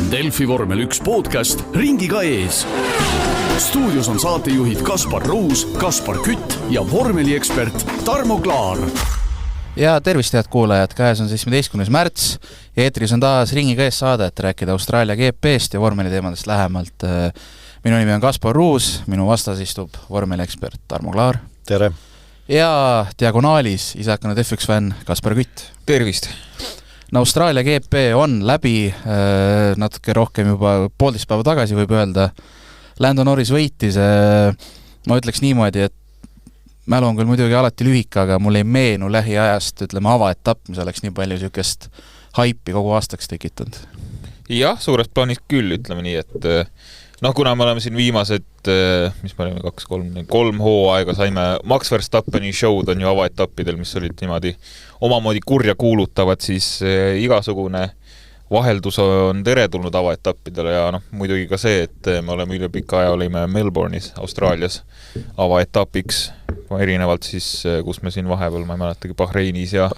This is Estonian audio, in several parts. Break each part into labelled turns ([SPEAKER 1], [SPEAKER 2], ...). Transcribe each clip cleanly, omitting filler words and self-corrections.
[SPEAKER 1] Delfi vormel 1 podcast ringiga ees. Stuudios on saatejuhid Kaspar Ruus, Kaspar Kütt ja vormeliekspert Tarmo Klaar.
[SPEAKER 2] Ja tervist, head kuulajad, käes on 17. märts ja eetris on taas ringiga ees saade, et rääkida Austraalia GP'st ja vormeliteemadest lähemalt. Minu nimi on Kaspar Ruus, minu vastas istub vormeliekspert Tarmo Klaar.
[SPEAKER 3] Tere!
[SPEAKER 2] Ja diagonaalis isakanud F1 fänn Kaspar Kütt.
[SPEAKER 4] Tervist!
[SPEAKER 2] No, Austraalia GP on läbi natuke rohkem juba 1,5 päeva tagasi, võib öelda. Lando Norris võitis, ma ütleks niimoodi, et mälu on küll muidugi alati lühike, aga mul ei meenu lähiajast, ütleme, avaetapp, mis oleks nii palju sükest haipi kogu aastaks tekitanud.
[SPEAKER 4] Jah, suures plaanis küll, ütleme nii, et kuna me oleme siin viimased, mis me oleme, 3 hooaega saime Max Verstappeni show'd on ju avaetappidel, mis olid niimoodi omamoodi kurja kuulutavad, siis igasugune vaheldus on teretulnud avaetappidele ja muidugi ka see, et me oleme üle pika aja olime Melbourne'is, Austraalias avaetapiks, erinevalt siis, kus me siin vahepeal, ma ei mäletagi, Bahreinis ja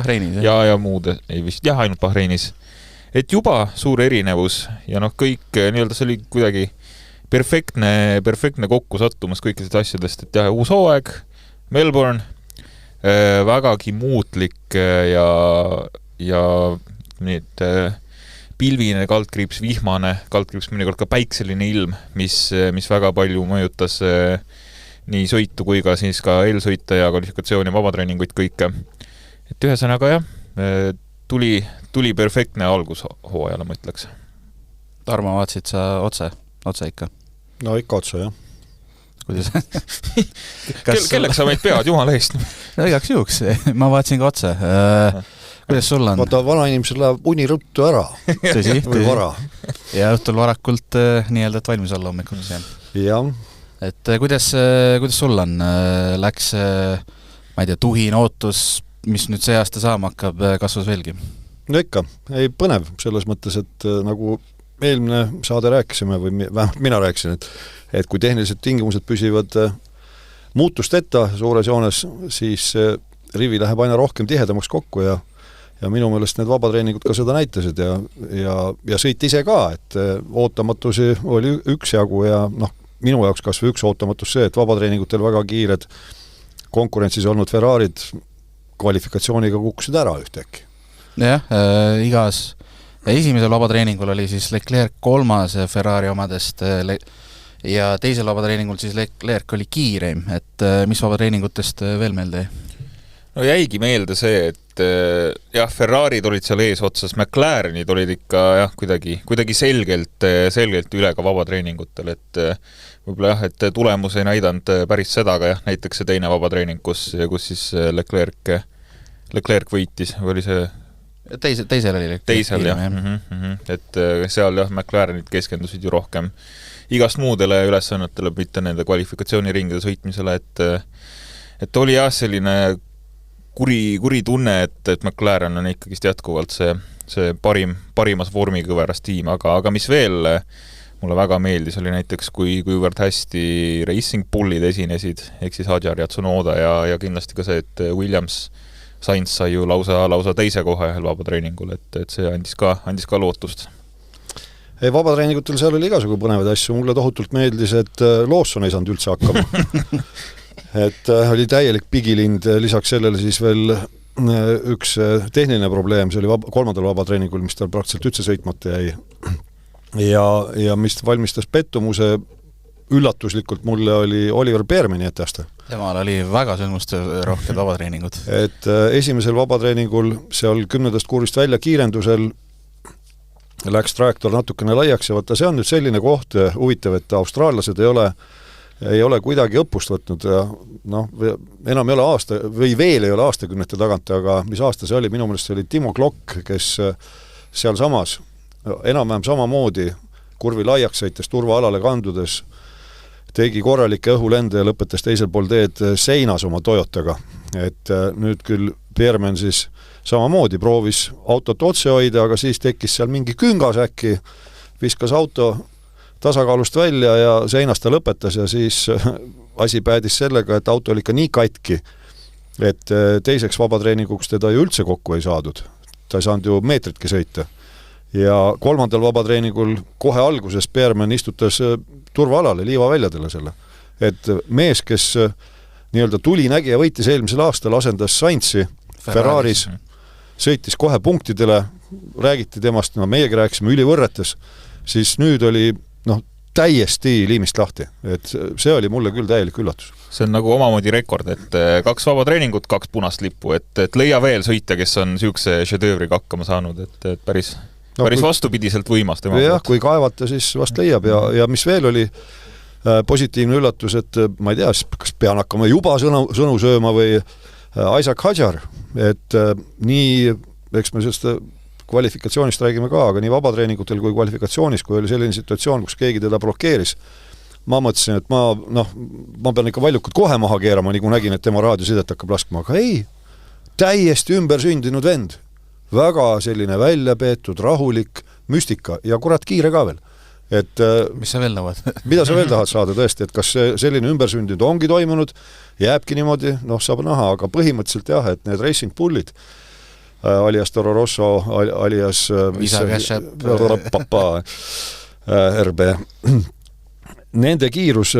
[SPEAKER 4] muud, ei vist, ainult Bahreinis. Et juba suur erinevus ja kõik nii-öelda see oli kuidagi perfektne kokku sattumas kõikidest asjadest, et uus hooaeg, Melbourne, vägagi muutlik ja need pilvine kaldkriips, vihmane kaldkriips, mõnikord ka päikseline ilm, mis väga palju mõjutas nii sõitu kui ka siis ka eelsõite ja kvalifikatsiooni vabatreeninguid kõike. Et ühesõnaga tuli perfektne algus hooajale, ma ütleks.
[SPEAKER 2] Tarmo, vaatasid sa otse ikka?
[SPEAKER 3] No ikka otse, jah.
[SPEAKER 2] Kuidas?
[SPEAKER 4] Kelleks sa meid pead, jumala eest?
[SPEAKER 2] No igaks juhuks, ma vaatasin ka otse. Kuidas sul on?
[SPEAKER 3] Vaata, vanainimesel läheb uni ruttu ära.
[SPEAKER 2] Tõsi.
[SPEAKER 3] Või vara.
[SPEAKER 2] Ja õhtul varakult nii-öelda, et valmis olla hommikul.
[SPEAKER 3] Jah.
[SPEAKER 2] Et kuidas sul on? Läks, ma ei tea, tuhin ootus, mis nüüd see aasta saama hakkab, kasvas veelgi?
[SPEAKER 3] No ikka, ei põnev selles mõttes, et nagu eelmine saade rääkisime või vähemalt mina rääkisin, et kui tehnilised tingimused püsivad muutusteta suures joones, siis rivi läheb aina rohkem tihedamaks kokku ja minu meelest need vabatreeningud ka seda näitasid ja sõit ise ka, et ootamatusi oli üksjagu ja minu jaoks kas või üks ootamatus see, et vabatreeningutel väga kiired konkurentsis olnud Ferrarid kvalifikatsiooniga kukkusid ära ühtäkki.
[SPEAKER 2] Jah, igas esimesel vabatreeningul oli siis Leclerc 3. Ferrari omadest ja teisel vabatreeningul siis Leclerc oli kiireim, et mis vabatreeningutest veel meelde jäi?
[SPEAKER 4] No jäigi meelde see, et Ferrarid olid seal ees otsas, McLarenid olid ikka kuidagi selgelt üle ka vabatreeningutel, et võib-olla et tulemus ei näidanud päris seda, aga näiteks see teine vabatreening, kus siis Leclerc võitis, või oli see
[SPEAKER 2] Teisel oli
[SPEAKER 4] Teisel, jah. Et seal McLarenid keskendusid ju rohkem igast muudele ülesannetele, mitte nende kvalifikatsiooniringide sõitmisele, et oli selline kuri tunne, et McLaren on ikkagi jätkuvalt see parimas vormikõveras tiim, aga mis veel mulle väga meeldis, oli näiteks kuivõrd hästi Racing Bullid esinesid, ehk siis Hadjar ja Tsunoda ja kindlasti ka see, et Williams Sainz sai ju lausa teise koha ühel vabatreeningul, et see andis ka lootust.
[SPEAKER 3] Vabatreeningutel seal oli igasugu põnevaid asju. Mulle tohutult meeldis, et Lawson ei saanud üldse hakkama. Et oli täielik pigilind, lisaks sellele siis veel üks tehniline probleem, see oli 3. vabatreeningul, mis tal praktiliselt üldse sõitmata jäi. Ja mis valmistas pettumuse üllatuslikult mulle oli Oliver Bearmani etteaste.
[SPEAKER 2] Temal oli väga sündmuste rohked vabatreeningud.
[SPEAKER 3] Et esimesel vabatreeningul seal 10. kurvist välja kiirendusel läks trajektoor natukene laiaks ja vaata, see on nüüd selline koht huvitav, et austraallased ei ole kuidagi õppust võtnud ja enam ei ole aasta või veel ei ole aastakümnete tagant, aga mis aasta see oli, minu meelest see oli Timo Glock, kes seal samas enam-vähem samamoodi kurvi laiaks sõites turvaalale kandudes tegi korralikke õhulende ja lõpetas teisel pool teed seinas oma Toyotaga. Et nüüd küll Bearman siis samamoodi proovis autot otse hoida, aga siis tekkis seal mingi küngas äkki, viskas auto tasakaalust välja ja seinast ta lõpetas ja siis asi päädis sellega, et auto oli ikka nii katki, et teiseks vabatreeninguks teda ju üldse kokku ei saadud. Ta ei saanud ju meetritki sõita. ja kolmandal vabatreeningul kohe alguses Beerman istutas turvaalale, liivaväljadele selle. Et mees, kes nii-öelda tulinägija võitis eelmisel aastal, asendas Sainzi Ferraris, sõitis kohe punktidele, räägiti temast, no meiegi rääkisime ülivõrretes, siis nüüd oli täiesti liimist lahti. Et see oli mulle küll täielik üllatus.
[SPEAKER 4] See on nagu omamoodi rekord, et 2 vabatreeningut, 2 punast lippu, et leia veel sõitja, kes on siukse šedöövriga hakkama saanud, et päris vastupidiselt võimas tema
[SPEAKER 3] jah, kui kaevata, siis vast leiab ja mis veel oli positiivne üllatus, et ma ei tea, kas pean hakkama juba sõnu sööma või Isaac Hadjar, et nii, eks me sellest kvalifikatsioonist räägime ka, aga nii vabatreeningutel kui kvalifikatsioonis, kui oli selline situatsioon, kus keegi teda blokeeris, ma mõtlesin, et ma pean ikka valjukad kohe maha keerama, nii kui nägin, et tema raadiosidet hakkab laskma, aga ei, täiesti ümbersündinud vend. Väga selline väljapeetud, rahulik, müstika ja kurat kiire ka veel. Et,
[SPEAKER 2] mis sa veel nõuad?
[SPEAKER 3] mida sa veel tahad saada tõesti, et kas selline ümbersündinud ongi toimunud, jääbki niimoodi, saab näha, aga põhimõtteliselt jah, et need Racing Bullid, alias Toro Rosso, alias RB, nende kiirus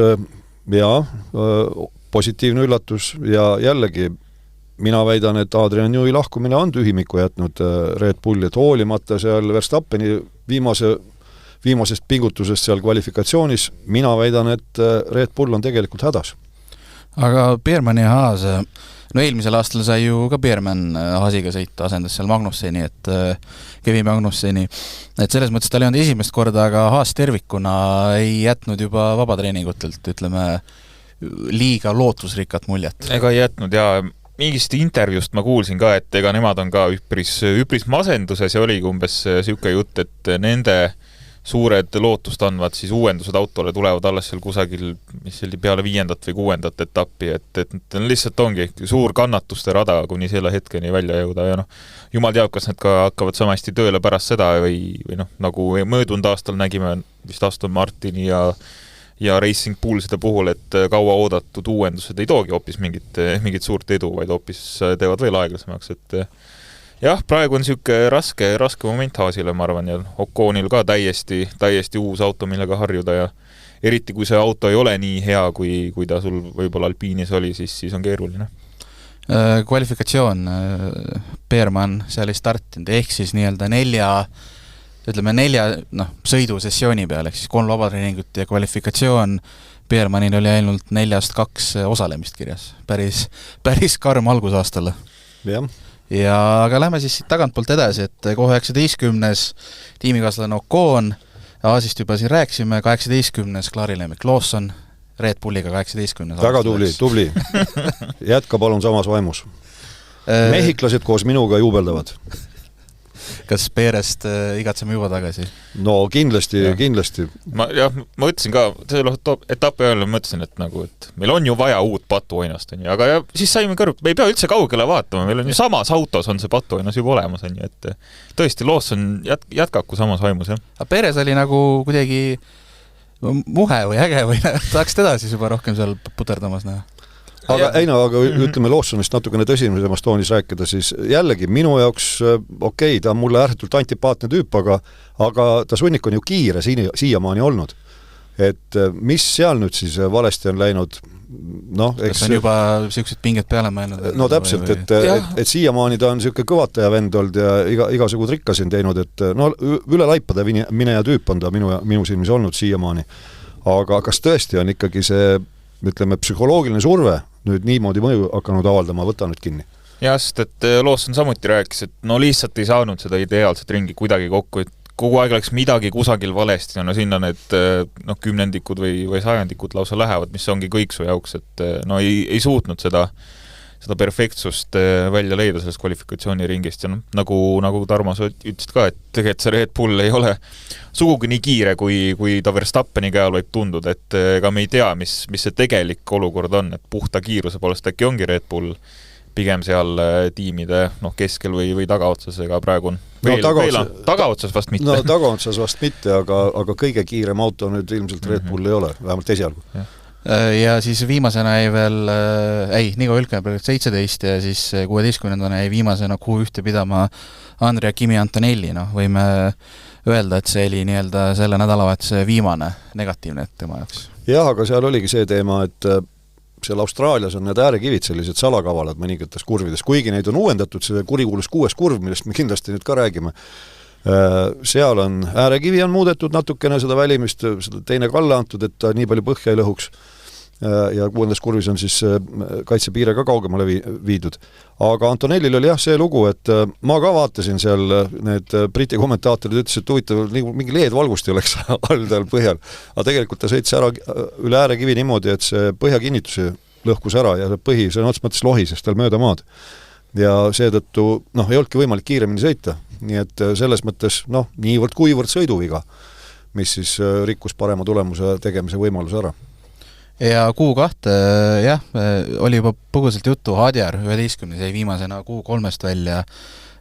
[SPEAKER 3] ja positiivne üllatus ja jällegi mina väidan, et Adrian Newey lahkumine on tühimiku jätnud Red Bulli, et hoolimata seal Verstappeni viimasest pingutusest seal kvalifikatsioonis, mina väidan, et Red Bull on tegelikult hädas.
[SPEAKER 2] Aga Beermani ja Haas, eelmisel aastal sai ju ka Beerman Haasiga sõita, asendas seal Magnusseni, et Kevin Magnusseni, et selles mõttes tal ei olnud esimest korda, aga Haas tervikuna ei jätnud juba vabatreeningutelt, ütleme, liiga lootusrikat muljet.
[SPEAKER 4] Ega ei jätnud ja mingist intervjuust ma kuulsin ka, et ega nemad on ka üpris masenduses ja oligi umbes siuke jutt, et nende suured lootust andvad siis uuendused autole tulevad alles seal kusagil, mis oli peale 5. või 6. etappi, et lihtsalt ongi suur kannatuste rada kuni selle hetkeni välja jõuda ja jumal teab, kas need ka hakkavad sama hästi tööle pärast seda või nagu möödunud aastal nägime vist Aston Martini ja Racing Bullside puhul, et kaua oodatud uuendused ei toogi hoopis mingit suurt edu, vaid hoopis teevad veel aeglasemaks, et jah, praegu on siuke raske moment Haasile, ma arvan, ja Oconil ka täiesti uus auto, millega harjuda ja eriti kui see auto ei ole nii hea, kui ta sul võib-olla Alpinis oli, siis on keeruline.
[SPEAKER 2] Kvalifikatsioon, Beerman seal ei startinud, ehk siis nii-öelda 4 sõidusessiooni peal, ehk siis 3 vabatreeningut ja kvalifikatsioon, Beermanil oli ainult 4-2 osalemist kirjas. Päris karm algusaastale.
[SPEAKER 3] Jah.
[SPEAKER 2] Ja aga lähme siis siit tagantpoolt edasi, et kohe 19. tiimikaaslane Ocon, Aasist juba siin rääkisime, 18. Claire-Lemmik Lawson, Red Bulliga 18.
[SPEAKER 3] Väga tubli. Jätka palun samas vaimus. Mehhiklased koos minuga juubeldavad.
[SPEAKER 2] Kas Perest igatseme juba tagasi?
[SPEAKER 3] No kindlasti.
[SPEAKER 4] Ma mõtlesin ka, selle etapi ajal mõtlesin, et meil on ju vaja uut patuoinast, aga siis saime kõrv, me ei pea üldse kaugele vaatama, meil on ju samas autos on see patuoinas juba olemas, et tõesti Lawson jätkaku samas vaimus.
[SPEAKER 2] Aga Peres oli nagu kuidagi muhe või äge või tahaks teda siis juba rohkem seal puterdamas näha?
[SPEAKER 3] Aga ütleme Lawsonist natukene tõsisemast toonis rääkida, siis jällegi minu jaoks ta on mulle ääretult antipaatne tüüp, aga ta sunnik on ju kiire siiamaani olnud. Et mis seal nüüd siis valesti on läinud?
[SPEAKER 2] Kas on juba siuksed pinged peale mõelnud?
[SPEAKER 3] No täpselt, et siiamaani ta on siuke kõvataja vend olnud ja igasugu trikka siin teinud, et üle laipade mineja tüüp on ta minu silmis olnud siiamaani. Aga kas tõesti on ikkagi see, ütleme, psühholoogiline surve nüüd niimoodi mõju hakanud avaldama, võta nüüd kinni.
[SPEAKER 4] Ja, sest et Lawson samuti rääkis, et lihtsalt ei saanud seda ideaalset ringi kuidagi kokku, et kogu aeg läks midagi kusagil valesti, sinna need kümnendikud või sajandikud lausa lähevad, mis ongi kõik su jaoks, et ei suutnud seda perfektsust välja leida sellest kvalifikatsiooniringist ja nagu Tarmo ütlesid ka, et tegelikult see Red Bull ei ole sugugi nii kiire, kui ta Verstappeni käel võib tunduda, et ega me ei tea, mis see tegelik olukord on, et puhta kiiruse poolest äkki ongi Red Bull pigem seal tiimide keskel või tagaotsas, ega praegu on tagaotsas vast mitte.
[SPEAKER 3] Tagaotsas vast mitte, aga kõige kiirem auto nüüd ilmselt Red Bull ei ole, vähemalt esialgu.
[SPEAKER 2] Ja siis viimasena jäi veel, Nico Hülkenberg 17 ja siis 16. jäi viimasena Q1 pidama Andrea Kimi Antonelli, võime öelda, et see oli nii-öelda selle nädalavahetuse viimane negatiivne tema jaoks.
[SPEAKER 3] Jah, aga seal oligi see teema, et seal Austraalias on need äärekivid sellised salakavalad mõningates kurvides, kuigi neid on uuendatud, see kurikuulus 6. kurv, millest me kindlasti nüüd ka räägime. Seal on äärekivi on muudetud natukene seda välimist, seda teine kalle antud, et ta nii palju põhja ei lõhuks ja 6. kurvis on siis kaitsepiire ka kaugemale viidud. Aga Antonellil oli see lugu, et ma ka vaatasin seal, need Briti kommentaatorid ütles, et huvitav, mingi LED-valgust ei oleks all tal põhjal, aga tegelikult ta sõits ära üle äärekivi niimoodi, et see põhjakinnitusi lõhkus ära ja põhi, see on ots mõttes lohises tal mööda maad. Ja seetõttu, ei olnudki võimalik kiiremini sõita. Nii et selles mõttes, niivõrd-kuivõrd sõiduviga, mis siis rikkus parema tulemuse tegemise võimaluse ära.
[SPEAKER 2] Ja Q2, oli juba põgusalt juttu, Hadjar 11. jäi viimasena Q3-st välja.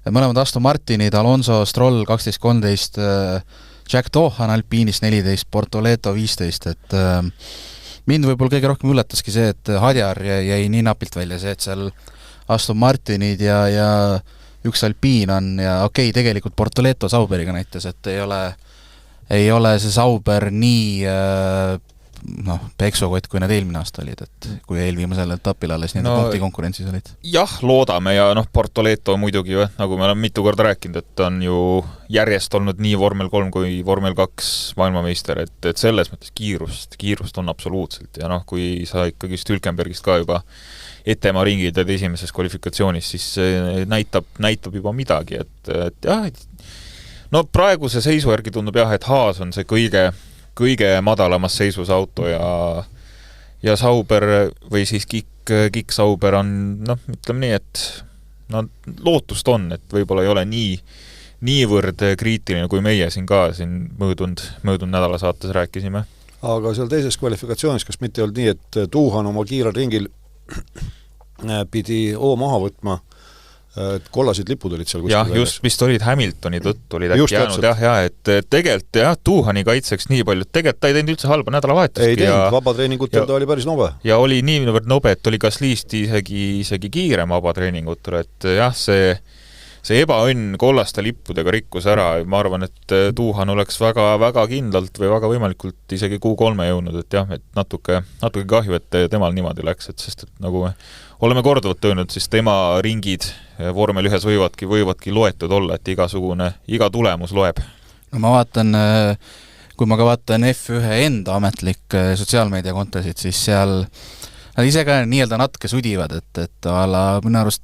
[SPEAKER 2] Mõlemad Aston Martinid, Alonso, Stroll 12-13, Jack Doohan Alpinis 14, Portoleto 15, et mind võib-olla kõige rohkem üllataski see, et Hadjar jäi nii napilt välja see, et seal Aston Martinid ja üks Alpine on ja tegelikult Portoleto Sauberiga näitas, et ei ole see Sauber nii peksokott, kui need eelmine aasta olid, et kui eelviimasel etapil alles punkti konkurentsis olid.
[SPEAKER 4] Jah, loodame ja Portoleto muidugi, nagu me oleme mitu korda rääkinud, et on ju järjest olnud nii Vormel 3 kui Vormel 2 maailmameister, et selles mõttes kiirust on absoluutselt ja kui sa ikkagi Hülkenbergist ka juba Etemaa ringid esimeses kvalifikatsioonis, siis näitab juba midagi, et jah, praeguse seisu järgi tundub et Haas on see kõige madalamas seisus auto ja Sauber või siis Kik Sauber on, ütleme nii, et lootust on, et võib-olla ei ole niivõrd kriitiline, kui meie siin möödunud nädala saates rääkisime.
[SPEAKER 3] Aga seal teises kvalifikatsioonis, kas mitte ei olnud nii, et Tuuhan oma kiiral ringil pidi maha võtma, et kollasid lipud olid seal
[SPEAKER 4] kuskil just vist olid Hamiltoni tõttu olid äkki jäänud, et tegelikult Tuuhani kaitseks nii palju, tegelikult ta ei teinud üldse halba nädalavahetustki.
[SPEAKER 3] Ei teinud, vabatreeningutel ta oli päris nobe.
[SPEAKER 4] Ja oli niivõrd nobe, et oli Gaslyst isegi kiirem vabatreeningutel, et see ebaõnn kollaste lippudega rikkus ära, ma arvan, et Tuuhan oleks väga kindlalt või väga võimalikult isegi Q3 jõudnud, et natuke kahju, et temal niimoodi läks, et sest et nagu oleme korduvalt öelnud, siis tema ringid Vormel 1 võivadki loetud olla, et iga tulemus loeb.
[SPEAKER 2] No ma vaatan, kui ma ka vaatan F1 enda ametlik sotsiaalmeedia kontosid, siis seal nad ise ka nii-öelda natuke sudivad, et minu arust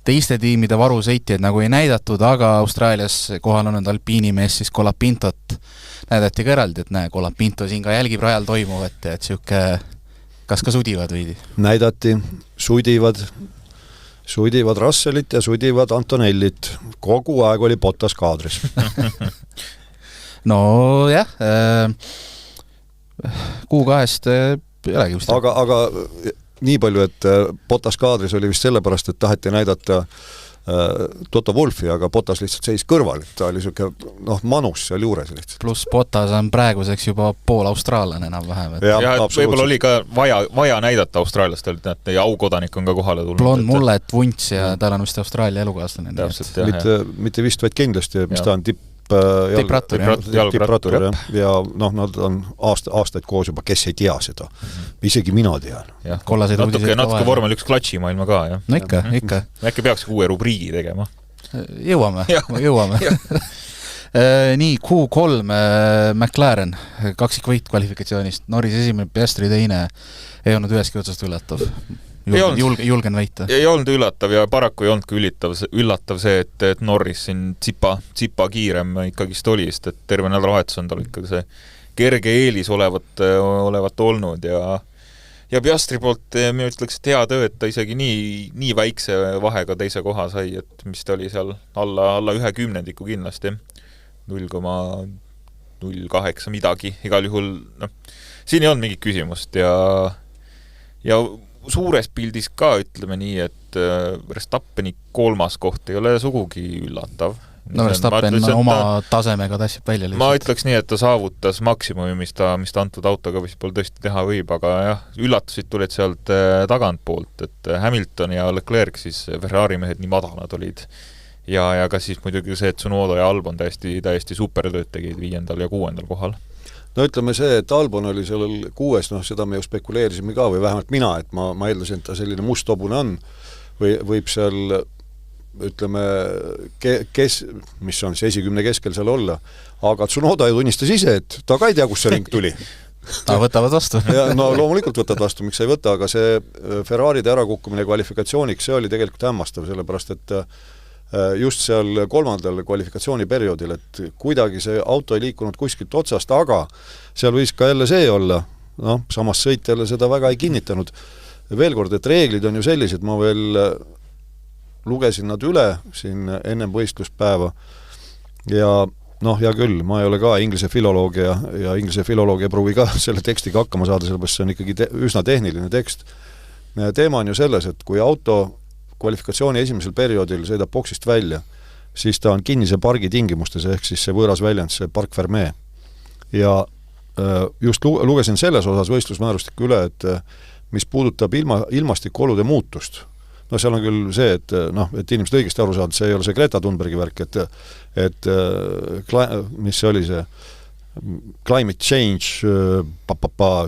[SPEAKER 2] teiste tiimide varusõitjaid nagu ei näidatud, aga Austraalias kohal on Alpiinimees siis Colapintot näidati ka eraldi, et Colapinto siin ka jälgib rajal toimuvat ja et siuke kas ka sudivad veidi? Näidati,
[SPEAKER 3] sudivad Russellit ja sudivad Antonellit. Kogu aeg oli Bottas kaadris.
[SPEAKER 2] No jah, Q2-st ei olegi vist.
[SPEAKER 3] Aga nii palju, et Bottas kaadris oli vist sellepärast, et taheti näidata Toto Wolfi, aga Bottas lihtsalt seis kõrval, et ta oli siuke manus seal juures lihtsalt.
[SPEAKER 2] Pluss Bottas on praeguseks juba pool austraallane enam-vähem.
[SPEAKER 4] Ja võib-olla oli ka vaja näidata austraallastel, et aukodanik on ka kohale tulnud.
[SPEAKER 2] Blond mullet, vunts ja tal on vist Austraalia elukaaslane.
[SPEAKER 3] Mitte vist, vaid kindlasti, mis ta on
[SPEAKER 2] tipprattur
[SPEAKER 3] ja nad on aastaid koos juba, kes ei tea seda. Isegi mina tean.
[SPEAKER 4] Natuke Vormel 1 klatši maailma ka, jah.
[SPEAKER 2] No ikka.
[SPEAKER 4] Äkki peaks uue rubriigi tegema.
[SPEAKER 2] Jõuame. Nii, Q3 McLaren, kaksikvõit kvalifikatsioonist, Norris esimene, Piastri teine, ei olnud üheski otsast üllatav. Julgen väita.
[SPEAKER 4] Ei olnud üllatav ja paraku ei olnud üllatav see, et Norris siin tsipa kiirem ikkagist oli, sest et terve nädalavahetus on tal ikkagi see kerge eelis olevat olnud ja Piastri poolt ma ütleks, et hea töö, et ta isegi nii väikse vahega teise koha sai, et mis ta oli seal alla 1/10 kindlasti, 0,08 midagi, igal juhul siin ei olnud mingit küsimust ja suures pildis ka ütleme nii, et Verstappeni 3. koht ei ole sugugi üllatav,
[SPEAKER 2] no Verstappen oma tasemega tassib välja lihtsalt.
[SPEAKER 4] Ma ütleks nii, et ta saavutas maksimumi, mis ta antud autoga võib-olla tõesti teha võib, aga jah, üllatusid tulid sealt tagantpoolt, et Hamilton ja Leclerc siis Ferrari mehed nii madalad olid. Ja ka siis muidugi see, et Tsunoda ja Albon täiesti supertööd tegid 5. ja 6. kohal.
[SPEAKER 3] No ütleme see, et Albon oli sellel 6, seda me ju spekuleerisime ka, või vähemalt mina, et ma eeldasin, et ta selline mustobune on, või võib seal, ütleme, mis on see 10 keskel seal olla, aga Tsunoda ju tunnistas ise, et ta ka ei tea, kus see ring tuli.
[SPEAKER 2] Võtavad vastu.
[SPEAKER 3] Ja, no loomulikult võtad vastu, miks ei võta, aga see Ferraride ärakukkumine kvalifikatsiooniks, see oli tegelikult hämmastav, sellepärast et just seal 3. kvalifikatsiooniperioodil, et kuidagi see auto ei liikunud kuskilt otsast, aga seal võis ka jälle see olla, samas sõit jälle seda väga ei kinnitanud. Veel kord, et reeglid on ju sellised, ma veel lugesin nad üle siin ennem võistluspäeva ja hea küll, ma ei ole ka inglise filoloog ja inglise filoloog ei pruugi ka selle tekstiga hakkama saada, sellepärast see on ikkagi üsna tehniline tekst. Teema on ju selles, et kui auto kvalifikatsiooni esimesel perioodil sõidab boksist välja, siis ta on kinnise pargi tingimustes, ehk siis see võõras väljend, see park fermee. Ja just lugesin selles osas võistlusmäärustikku üle, et mis puudutab ilmastikuolude muutust. Seal on küll see, et inimesed õigesti aru saavad, see ei ole see Greta Thunbergi värk, et mis see oli see climate change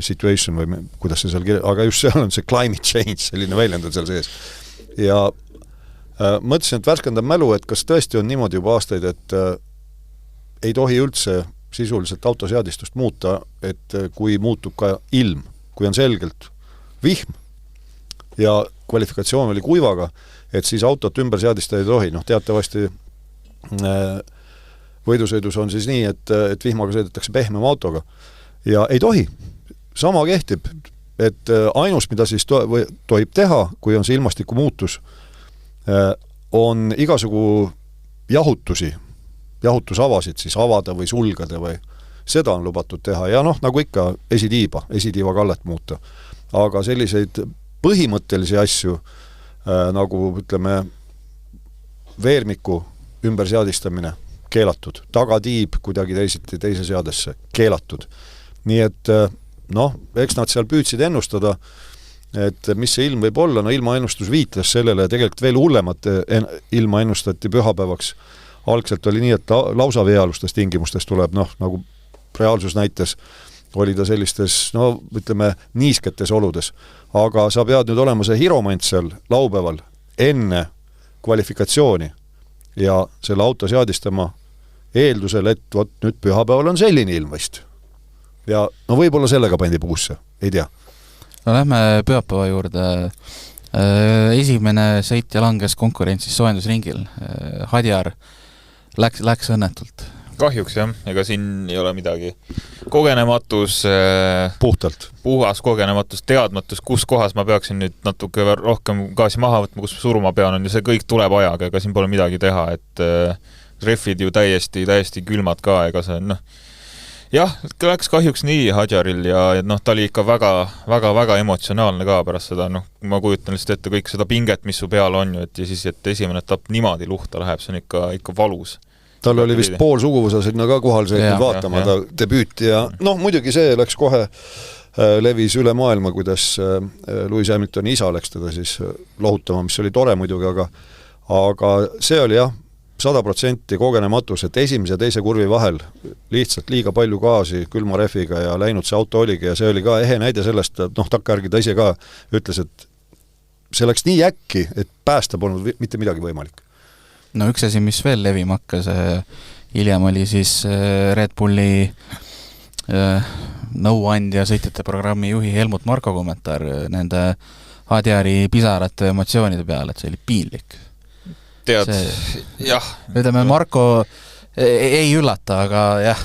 [SPEAKER 3] situation või kuidas see seal aga just seal on see climate change, selline väljend on seal sees. Ja mõtlesin, et värskendab mälu, et kas tõesti on niimoodi juba aastaid, et ei tohi üldse sisuliselt autoseadistust muuta, et kui muutub ka ilm, kui on selgelt vihm ja kvalifikatsioon oli kuivaga, et siis autot ümber seadistada ei tohi. Teatavasti võidusõidus on siis nii, et vihmaga sõidetakse pehmem autoga ja ei tohi. Sama kehtib, et ainus, mida siis tohib teha, kui on see ilmastiku muutus, on igasugu jahutusavasid siis avada või sulgada või seda on lubatud teha ja nagu ikka esitiiva kallet muuta. Aga selliseid põhimõttelisi asju, nagu ütleme veermiku ümberseadistamine, keelatud. Tagatiib kuidagi teise seadesse, keelatud. Nii et eks nad seal püüdsid ennustada, et mis see ilm võib olla, ilmaennustus viitles sellele ja tegelikult veel hullemat ilma ennustati pühapäevaks. Algselt oli nii, et lausa veealustes tingimustes tuleb, nagu reaalsus näites, oli ta sellistes, ütleme, niisketes oludes. Aga sa pead nüüd olema see hiromant seal laupäeval enne kvalifikatsiooni ja selle auto seadistama eeldusel, et nüüd pühapäeval on selline ilm vist. Ja võib-olla sellega pandi puusse, ei tea.
[SPEAKER 2] Lähme pühapäeva juurde. Esimene sõitja langes konkurentsis soojendusringil. Hadjar läks õnnetult.
[SPEAKER 4] Kahjuks jah, ega siin ei ole midagi. Kogenematus, puhas kogenematus, teadmatus, kus kohas ma peaksin nüüd natuke rohkem gaasi maha võtma, kus suruma pean on ja see kõik tuleb ajaga, ega siin pole midagi teha, et refid ju täiesti külmad ka, ega see jah, läks kahjuks nii Hadjaril ja ta oli ikka väga emotsionaalne ka pärast seda, ma kujutan lihtsalt ette kõik seda pinget, mis su peal on ju, et esimene etapp niimoodi luhta läheb, see on ikka valus.
[SPEAKER 3] Tal oli vist pool suguvõsa sinna ka kohal sõitnud vaatama ta debüüti ja muidugi see läks kohe, levis üle maailma, kuidas Lewis Hamiltoni isa läks teda siis lohutama, mis oli tore muidugi, aga see oli 100% kogenematus, et esimese ja teise kurvi vahel lihtsalt liiga palju gaasi külma refiga ja läinud see auto oligi ja see oli ka ehe näide sellest, takkajärgi ta ise ka ütles, et see läks nii äkki, et päästa polnud mitte midagi võimalik.
[SPEAKER 2] Üks asi, mis veel levima hakkas, hiljem oli siis Red Bulli nõuandja sõitjate programmi juhi Helmut Marko kommentaar nende Hadjari pisarate emotsioonide peale, et see oli piinlik.
[SPEAKER 4] Tead, jah.
[SPEAKER 2] Ütleme, Marko ei üllata, aga jah.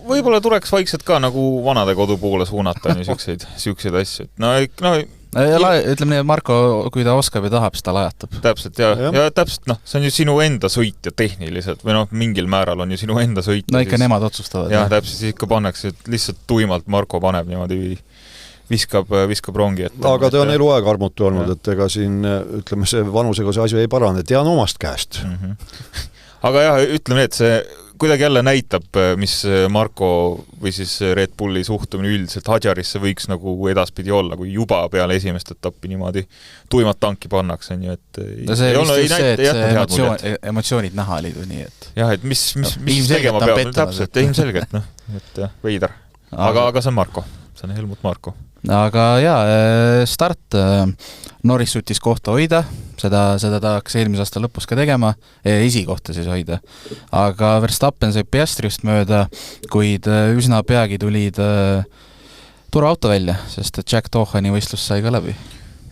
[SPEAKER 4] Võib-olla tuleks vaikselt ka nagu vanade kodu poole suunata niisuguseid asju.
[SPEAKER 2] Ütleme nii, Marko, kui ta oskab ja tahab, siis ta lajatab.
[SPEAKER 4] Täpselt, ja täpselt, see on ju sinu enda sõit ja tehniliselt, või mingil määral on ju sinu enda sõit.
[SPEAKER 2] Ikka nemad otsustavad.
[SPEAKER 4] Jah, täpselt, siis ikka pannakse, lihtsalt tuimalt Marko paneb niimoodi viskab rongi ette.
[SPEAKER 3] Aga ta on eluaeg armutu olnud, et ega siin, ütleme, see vanusega see asju ei parane, tean omast käest.
[SPEAKER 4] Aga jah, ütleme, et see kuidagi jälle näitab, mis Marko või siis Red Bulli suhtumine üldiselt Hadjarisse võiks nagu edaspidi olla, kui juba peale esimest etappi niimoodi tuimat tanki pannakse, nii et
[SPEAKER 2] no see vist just see, et see emotsioonid näha oli nii, et
[SPEAKER 4] jah, et mis tegema peab, täpselt, ilmselgelt, noh, et veidar. Aga see on Marko, see on Helmut Marko.
[SPEAKER 2] Aga start Norris suutis kohta hoida, seda tahaks eelmise aasta lõpus ka tegema, esikohta siis hoida. Aga Verstappen sai Piastriust mööda, kuid üsna peagi tulid turvaauto välja, sest Jack Doohani võistlus sai ka läbi.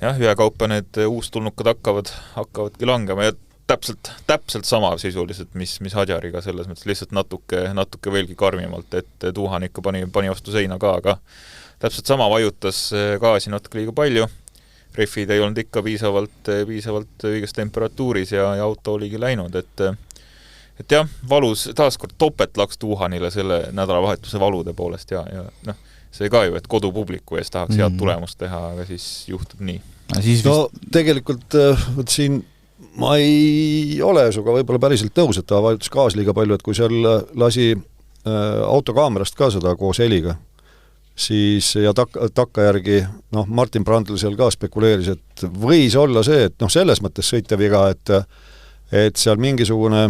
[SPEAKER 4] Jah, ühekaupa need uustulnukad hakkavadki langema ja täpselt sama sisuliselt, mis Hadjariga selles mõttes, lihtsalt natuke veelgi karmimalt, et Doohan ikka pani vastu seina ka, aga täpselt sama vajutas gaasi natuke liiga palju, refid ei olnud ikka piisavalt õiges temperatuuris ja auto oligi läinud, et jah, valus, taaskord topet laks Doohanile selle nädalavahetuse valude poolest ja noh, see ka ju, et kodupubliku ees tahaks head tulemust teha, aga siis juhtub nii.
[SPEAKER 3] No tegelikult siin ma ei ole suga võib-olla päriselt nõus, et ta vajutas gaas liiga palju, et kui seal lasi autokaamerast ka seda koos heliga, siis ja takkajärgi, Martin Brandl seal ka spekuleeris, et võis olla see, et selles mõttes sõiteviga, et seal mingisugune,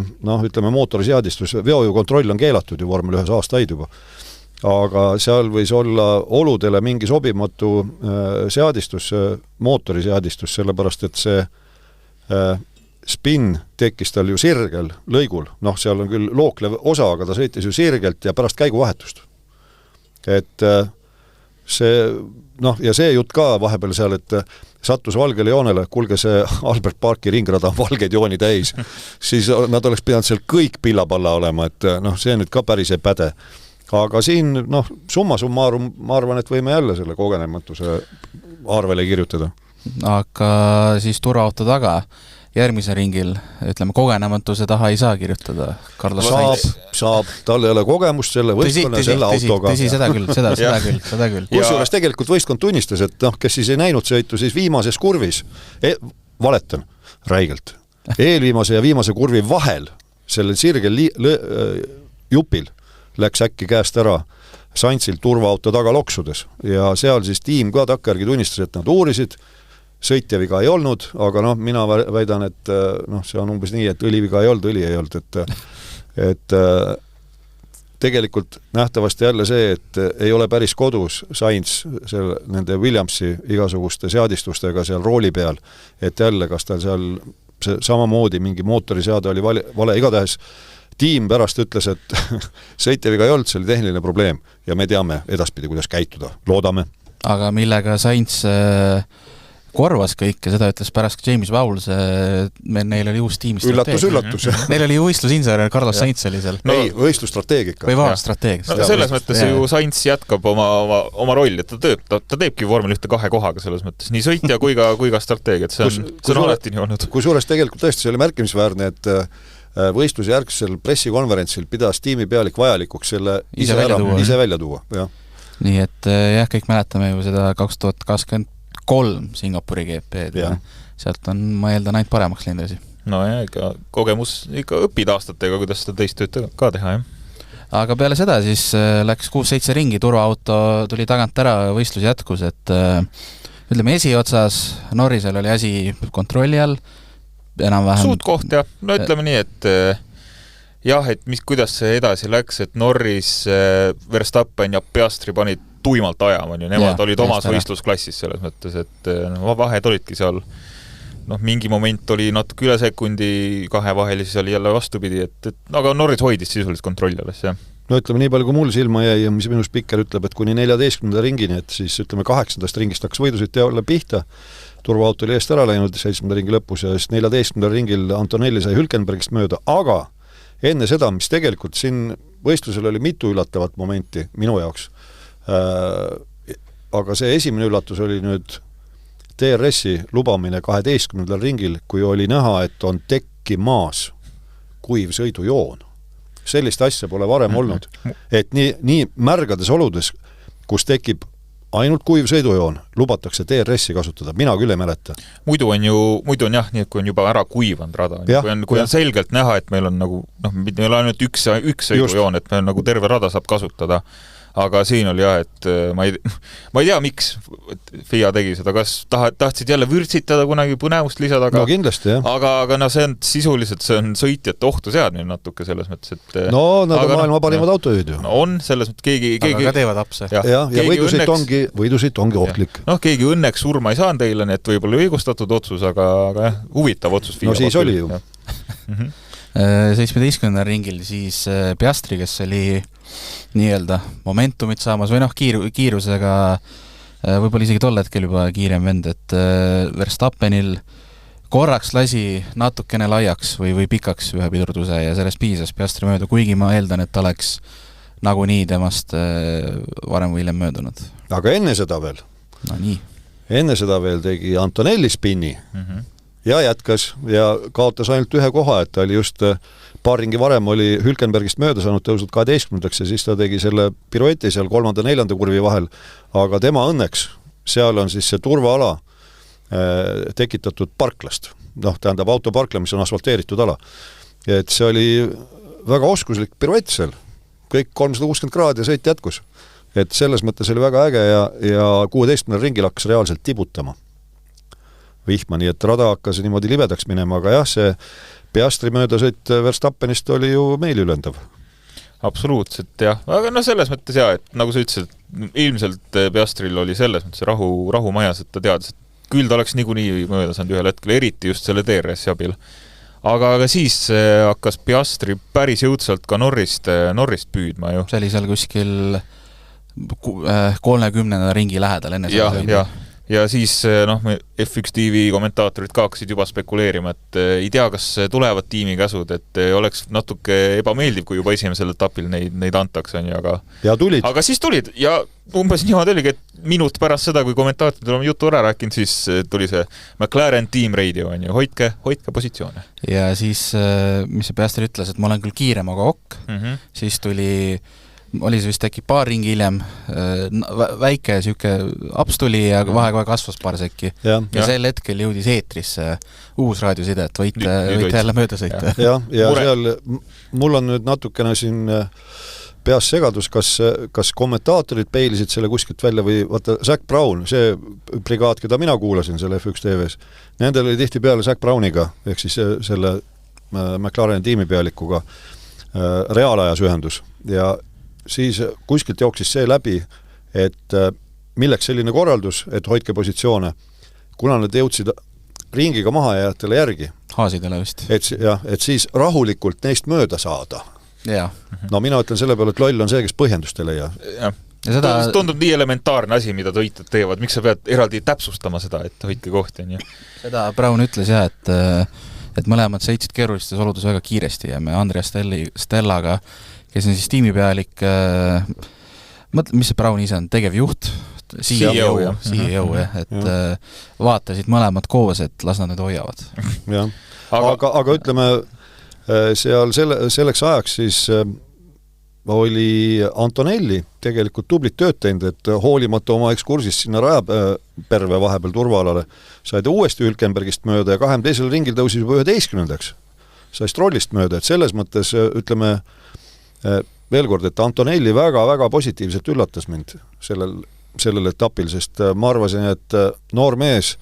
[SPEAKER 3] ütleme, mootoriseadistus, veojukontroll on keelatud ju vormel 1 aastaid juba, aga seal võis olla oludele mingi sobimatu seadistus, mootoriseadistus, sellepärast, et see spin tekkis tal ju sirgel lõigul, seal on küll looklev osa, aga ta sõitis ju sirgelt ja pärast käiguvahetust. Et see, ja see jutt ka vahepeal seal, et sattus valgele joonele, kuulge see Albert Parki ringrada on valgeid jooni täis, siis nad oleks pidanud seal kõik pillapalla olema, et see nüüd ka päris ei päde. Aga siin, summa summarum, ma arvan, et võime jälle selle kogenematuse arvele kirjutada.
[SPEAKER 2] Aga siis turvaauto taga järgmise ringil, ütleme, kogenematuse taha ei saa kirjutada Carlos Sainz.
[SPEAKER 3] Saab, tal ei ole kogemust selle võistkonna selle autoga.
[SPEAKER 2] Tõsi, seda küll.
[SPEAKER 3] Kusjuures tegelikult võistkond tunnistas, et kes siis ei näinud sõitu, siis viimases kurvis, valetan räigelt, eelviimase ja viimase kurvi vahel, sellel sirgel jupil läks äkki käest ära Sainzil turvaauto taga loksudes ja seal siis tiim ka takkajärgi tunnistas, et nad uurisid, sõitjaviga ei olnud, aga mina väidan, et see on umbes nii, et õliviga ei olnud, et tegelikult nähtavasti jälle see, et ei ole päris kodus Sainz nende Williamsi igasuguste seadistustega seal rooli peal, et jälle, kas tal seal samamoodi mingi mootoriseade oli vale, igatahes tiim pärast ütles, et sõitjaviga ei olnud, see oli tehniline probleem ja me teame edaspidi, kuidas käituda, loodame.
[SPEAKER 2] Aga millega Sainz korvas kõik ja seda ütles pärast James Vowles, neil oli uus tiimistrateegia.
[SPEAKER 3] Üllatus.
[SPEAKER 2] Neil oli võistlusinsener, Carlos Sainz oli seal.
[SPEAKER 3] Ei, võistlustrateegika.
[SPEAKER 2] Või strateegika.
[SPEAKER 4] Selles mõttes ju Sainz jätkab oma rolli, et ta teebki vormel 1 2 kohaga selles mõttes, nii sõitja kui ka strateegia, et see on alati nii olnud.
[SPEAKER 3] Kusjuures tegelikult tõesti see oli märkimisväärne, et võistluse järgsel pressikonverentsil pidas tiimipealik vajalikuks selle ise välja tuua.
[SPEAKER 2] Nii et jah, kõik mäletame ju seda 2023 Singapuri GP-d ja sealt on, ma eeldan, ainult paremaks läinud asi.
[SPEAKER 4] No ja ikka kogemus ikka õppida aastatega, kuidas seda teist tööd ka teha, jah.
[SPEAKER 2] Aga peale seda siis läks 6-7 ringi, turvaauto tuli tagant ära, võistlus jätkus, et ütleme esiotsas Norrisel oli asi kontrolli all, enam-vähem
[SPEAKER 4] suut koht, jah. No ütleme nii, et jah, et kuidas see edasi läks, et Norris, Verstappen ja Piastri panid tuimalt ajama, nemad olid omas võistlusklassis selles mõttes, et vahed olidki seal, mingi moment oli natuke üle sekundi kahe vahel ja siis oli jälle vastupidi, aga Norris hoidis sisuliselt kontrolli alles, jah.
[SPEAKER 3] No ütleme, nii palju kui mul silma jäi ja mis minu spikker ütleb, et kuni 14. ringini, et siis ütleme 8. ringist hakkas võidusõit jälle pihta, turvaauto oli eest ära läinud 7. ringi lõpus ja siis 14. ringil Antonelli sai Hülkenbergist mööda, aga enne seda, mis tegelikult siin võistlusel oli mitu üllatavat momenti minu jaoks, aga see esimene üllatus oli nüüd DRS-i lubamine 12. ringil, kui oli näha, et on tekkimaas kuiv sõidujoon. Sellist asja pole varem olnud. Et nii märgades oludes, kus tekib ainult kuiv sõidujoon, lubatakse DRS-i kasutada, mina küll ei mäleta.
[SPEAKER 4] Muidu on jah, nii et kui on juba ära kuivanud rada, kui on selgelt näha, et meil on nagu, meil on ainult üks sõidujoon, et meil nagu terve rada saab kasutada, aga siin oli jah, et ma ei tea, miks FIA tegi seda, kas tahtsid jälle vürtsitada kunagi põnevust lisada, aga,
[SPEAKER 3] no kindlasti, jah.
[SPEAKER 4] Aga see on sisuliselt, see on sõitjate ohtu seadmine natuke selles mõttes, et
[SPEAKER 3] no nad on maailma parimad autojuhid ju.
[SPEAKER 4] No on, selles mõttes keegi
[SPEAKER 2] aga teevad apse.
[SPEAKER 3] Ja võidusõit ongi ohtlik.
[SPEAKER 4] Keegi õnneks surma ei saanud teile, nii et võib-olla õigustatud otsus, aga jah, huvitav otsus.
[SPEAKER 3] No siis oli ju.
[SPEAKER 2] 17. ringil siis Piastri, kes oli nii-öelda momentumit saamas või kiirusega võib-olla isegi tol hetkel juba kiirem vend, et Verstappenil korraks lasi natukene laiaks või pikaks ühe pidurduse ja sellest piisas Piastri mööda, kuigi ma eeldan, et ta oleks nagunii temast varem või hiljem möödunud.
[SPEAKER 3] Aga enne seda veel tegi Antonelli spinni ja jätkas ja kaotas ainult ühe koha, et ta oli just paar ringi varem oli Hülkenbergist mööda saanud tõusnud 12. ja siis ta tegi selle pirueti seal 3.-4. kurvi vahel, aga tema õnneks, seal on siis see turvaala tekitatud parklast, tähendab autoparkla, mis on asfalteeritud ala. Et see oli väga oskuslik piruett seal, kõik 360 kraadi ja sõit jätkus. Et selles mõttes oli väga äge ja 16. ringil hakkas reaalselt tibutama vihma, nii et rada hakkas niimoodi libedaks minema, aga jah, see Piastri möödasõit Verstappenist oli ju meil ülendav.
[SPEAKER 4] Absoluutselt, jah. Aga selles mõttes jah, et nagu sa ütlesid, ilmselt Piastril oli selles mõttes rahu majas, et ta teadis, et küll ta oleks niikuinii mööda saanud ühel hetkel, eriti just selle DRS-i abil. Aga siis hakkas Piastri päris jõudsalt ka Norrist püüdma ju.
[SPEAKER 2] See oli seal kuskil 30. ringi lähedal enne
[SPEAKER 4] seda. Ja siis F1 TV kommentaatorid ka hakkasid juba spekuleerima, et ei tea, kas tulevad tiimi käsud, et oleks natuke ebameeldiv, kui juba esimesel etapil neid antaks, on ju, aga siis tulid ja umbes niimoodi oligi, et minut pärast seda, kui kommentaatorid olema jutu ära rääkinud, siis tuli see McLaren Team Radio, on ju, hoidke positsioone.
[SPEAKER 2] Ja siis, mis see Piastri ütles, et ma olen küll kiirem, aga siis oli see vist äkki paar ringi hiljem, väike siuke aps tuli ja vahe kasvas paar sekki. Ja sel hetkel jõudis eetrisse uus raadioside, et võite jälle mööda sõita.
[SPEAKER 3] Ja seal mul on nüüd natukene siin peas segadus, kas kommentaatorid peilisid selle kuskilt välja või vaata, Zac Brown, see brigaad, keda mina kuulasin selle F1 TV-s, nendel oli tihti peale Zac Browniga, ehk siis selle McLaren tiimipealikuga reaalajas ühendus ja siis kuskilt jooksis see läbi, et milleks selline korraldus, et hoidke positsioone, kuna nad jõudsid ringiga mahajääjatele järgi.
[SPEAKER 2] Haasidele vist.
[SPEAKER 3] Et siis rahulikult neist mööda saada.
[SPEAKER 2] Ja.
[SPEAKER 3] No mina ütlen selle peale, et loll on see, kes põhjendust ei leia.
[SPEAKER 4] Ja seda tundub nii elementaarne asi, mida toitud teevad. Miks sa pead eraldi täpsustama seda, et hoidke kohti?
[SPEAKER 2] Seda Brown ütles jah, et mõlemad sõitsid keerulistes oludes väga kiiresti ja me Andreas Stellaga, kes on siis tiimipealik, mis see Brown ise on, tegevjuht, CEO, et vaatasid mõlemad koos, et las nad nüüd hoiavad.
[SPEAKER 3] Aga ütleme, seal selleks ajaks siis oli Antonelli tegelikult tublit tööd teinud, et hoolimata oma ekskursist sinna rajaperve vahepeal turvaalale, sai ta uuesti Hülkenbergist mööda ja 22. ringil tõusis juba 11. Sai Strollist mööda, et selles mõttes ütleme veel kord, et Antonelli väga-väga positiivselt üllatas mind sellel etapil, sest ma arvasin, et noor mees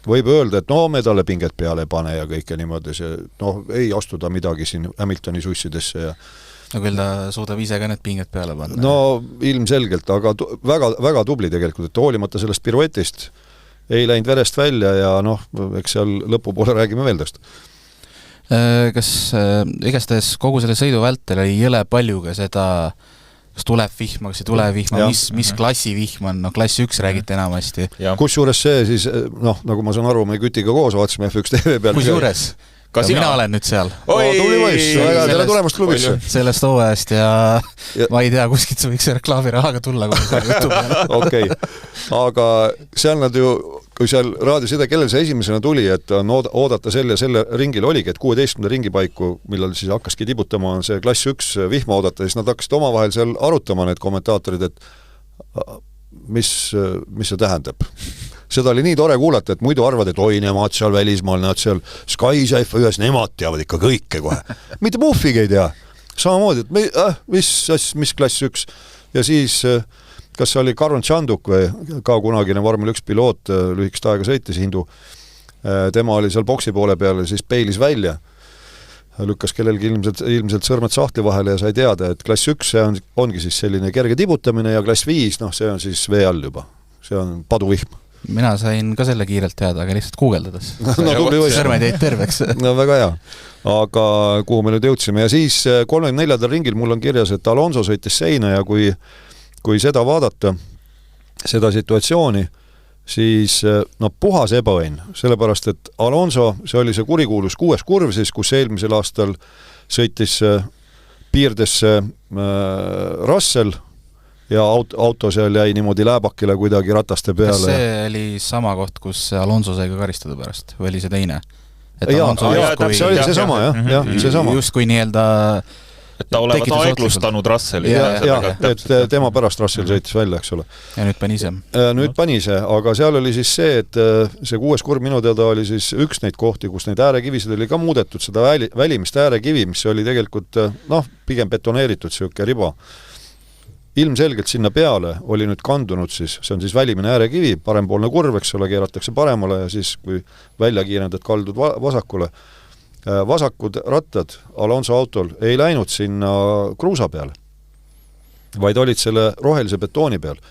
[SPEAKER 3] võib öelda, et me talle pinget peale ei pane ja kõike niimoodi, ei astuda midagi siin Hamiltoni sussidesse ja
[SPEAKER 2] küll ta suudab ise ka need pinget peale panna.
[SPEAKER 3] No ilmselgelt, aga väga tubli tegelikult, et hoolimata sellest piruetist ei läinud verest välja ja eks seal lõpupoole räägime veel tast.
[SPEAKER 2] Kas igastahes kogu selle sõidu vältel ei jõle palju ka seda, kas tuleb vihma, kas ei tule vihma, mis klassi vihm on, klass 1 räägite enamasti.
[SPEAKER 3] Kusjuures see siis, nagu ma saan aru, me Kütiga koos vaatasime F1 TV peal.
[SPEAKER 2] Kusjuures? Mina olen nüüd seal.
[SPEAKER 3] Tubli poiss, tere tulemast klubisse.
[SPEAKER 2] Sellest hooajast ja ma ei tea, kuskilt see võiks reklaamirahaga tulla, kui see jutu peale.
[SPEAKER 3] Okei, aga seal nad ju, kui seal raadioside, kellel see esimesena tuli, et on oodata selle ringil oligi, et 16. ringi paiku, millal siis hakkaski tibutama, on see klass 1 vihma oodata, siis nad hakkasid omavahel seal arutama need kommentaatorid, et mis see tähendab. Seda oli nii tore kuulata, et muidu arvad, et oi, nemad seal välismaal, nad seal SkySafe ühes, nemad teavad ikka kõike kohe. Mitte puhvigi ei tea. Samamoodi, et mis klass 1. Ja siis, kas see oli Karun Tšanduk või ka kunagine Vormel 1 piloot, lühikest aega sõitis Hindu, tema oli seal boksi poole peal ja siis peilis välja. Lükkas kellelgi ilmselt sõrmed sahtli vahele ja sai teada, et klass 1 see ongi siis selline kerge tibutamine ja klass 5, see on siis vee all juba. See on paduvihm.
[SPEAKER 2] Mina sain ka selle kiirelt teada, aga lihtsalt guugeldades.
[SPEAKER 3] Sõrmed
[SPEAKER 2] jäid terveks.
[SPEAKER 3] No väga hea. Aga kuhu me nüüd jõudsime? Ja siis 34. ringil mul on kirjas, et Alonso sõitis seina ja kui seda vaadata, seda situatsiooni, siis puhas ebaõnn, sellepärast, et Alonso, see oli see kurikuulus 6. kurv, siis, kus eelmisel aastal sõitis piirdesse Russell ja auto seal jäi niimoodi lääbakile kuidagi rataste peale.
[SPEAKER 2] Kas see oli sama koht, kus Alonso sai ka karistada pärast, või oli see teine?
[SPEAKER 3] See oli see sama, jah, see sama.
[SPEAKER 2] Just kui nii-öelda
[SPEAKER 4] et ta olevat aeglustanud Russelli.
[SPEAKER 3] Et tema pärast Russell sõitis välja, eks ole.
[SPEAKER 2] Ja nüüd pani ise.
[SPEAKER 3] Nüüd pani ise, aga seal oli siis see, et see 6. kurv minu teada oli siis üks neid kohti, kus neid äärekivisid oli ka muudetud, seda välimist äärekivi, mis oli tegelikult pigem betoneeritud siuke riba. Ilmselgelt sinna peale oli nüüd kandunud siis, see on siis välimine äärekivi, parempoolne kurv, eks ole, keeratakse paremale ja siis kui välja kiirendad, kaldud vasakule. Vasakud rattad Alonso autol ei läinud sinna kruusa peale, vaid olid selle rohelise betooni peal.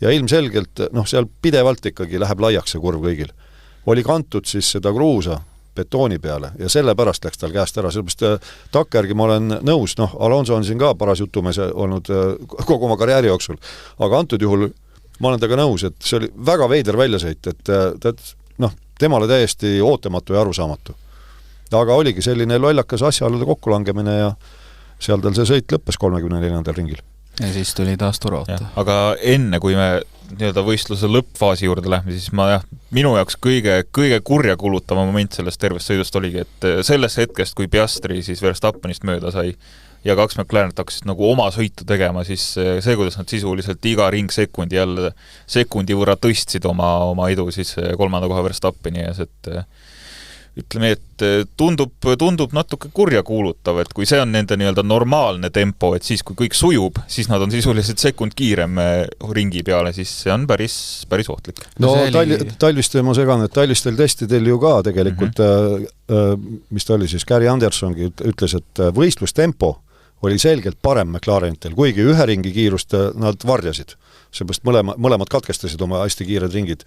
[SPEAKER 3] Ja ilmselgelt, seal pidevalt ikkagi läheb laiaks see kurv kõigil. Oli kantud siis seda kruusa betooni peale ja selle pärast läks tal käest ära, sellepärast takkärgi ma olen nõus, Alonso on siin ka paras jutumees olnud kogu oma karjääri jooksul, aga antud juhul ma olen taga nõus, et see oli väga veider väljasõit, et temale täiesti ootamatu ja arusaamatu. Aga oligi selline lollakas asjaolude kokkulangemine ja seal tal see sõit lõppes 34. ringil.
[SPEAKER 2] Ja siis tuli taas turvaauto.
[SPEAKER 4] Aga enne, kui me võistluse lõppfaasi juurde lähme, siis minu jaoks kõige kurja kulutava moment sellest tervest sõidust oligi, et sellest hetkest, kui Piastri siis Verstappenist mööda sai ja 2 McLarenit hakkasid nagu oma sõitu tegema, siis see, kuidas nad sisuliselt iga ring sekundi võrra tõstsid oma edu siis 3. koha Verstappeni ees, et ütleme, et tundub natuke kurja kuulutav, et kui see on nende nii-öelda normaalne tempo, et siis kui kõik sujub, siis nad on sisuliselt sekund kiirem ringi peale, siis see on päris ohtlik.
[SPEAKER 3] Talvist ma segan, et talvistel testidel ju ka tegelikult, mis ta oli siis, Gary Andersongi ütles, et võistlustempo oli selgelt parem McLarenitel, kuigi ühe ringi kiirust nad varjasid. Seepärast mõlemad katkestasid oma hästi kiired ringid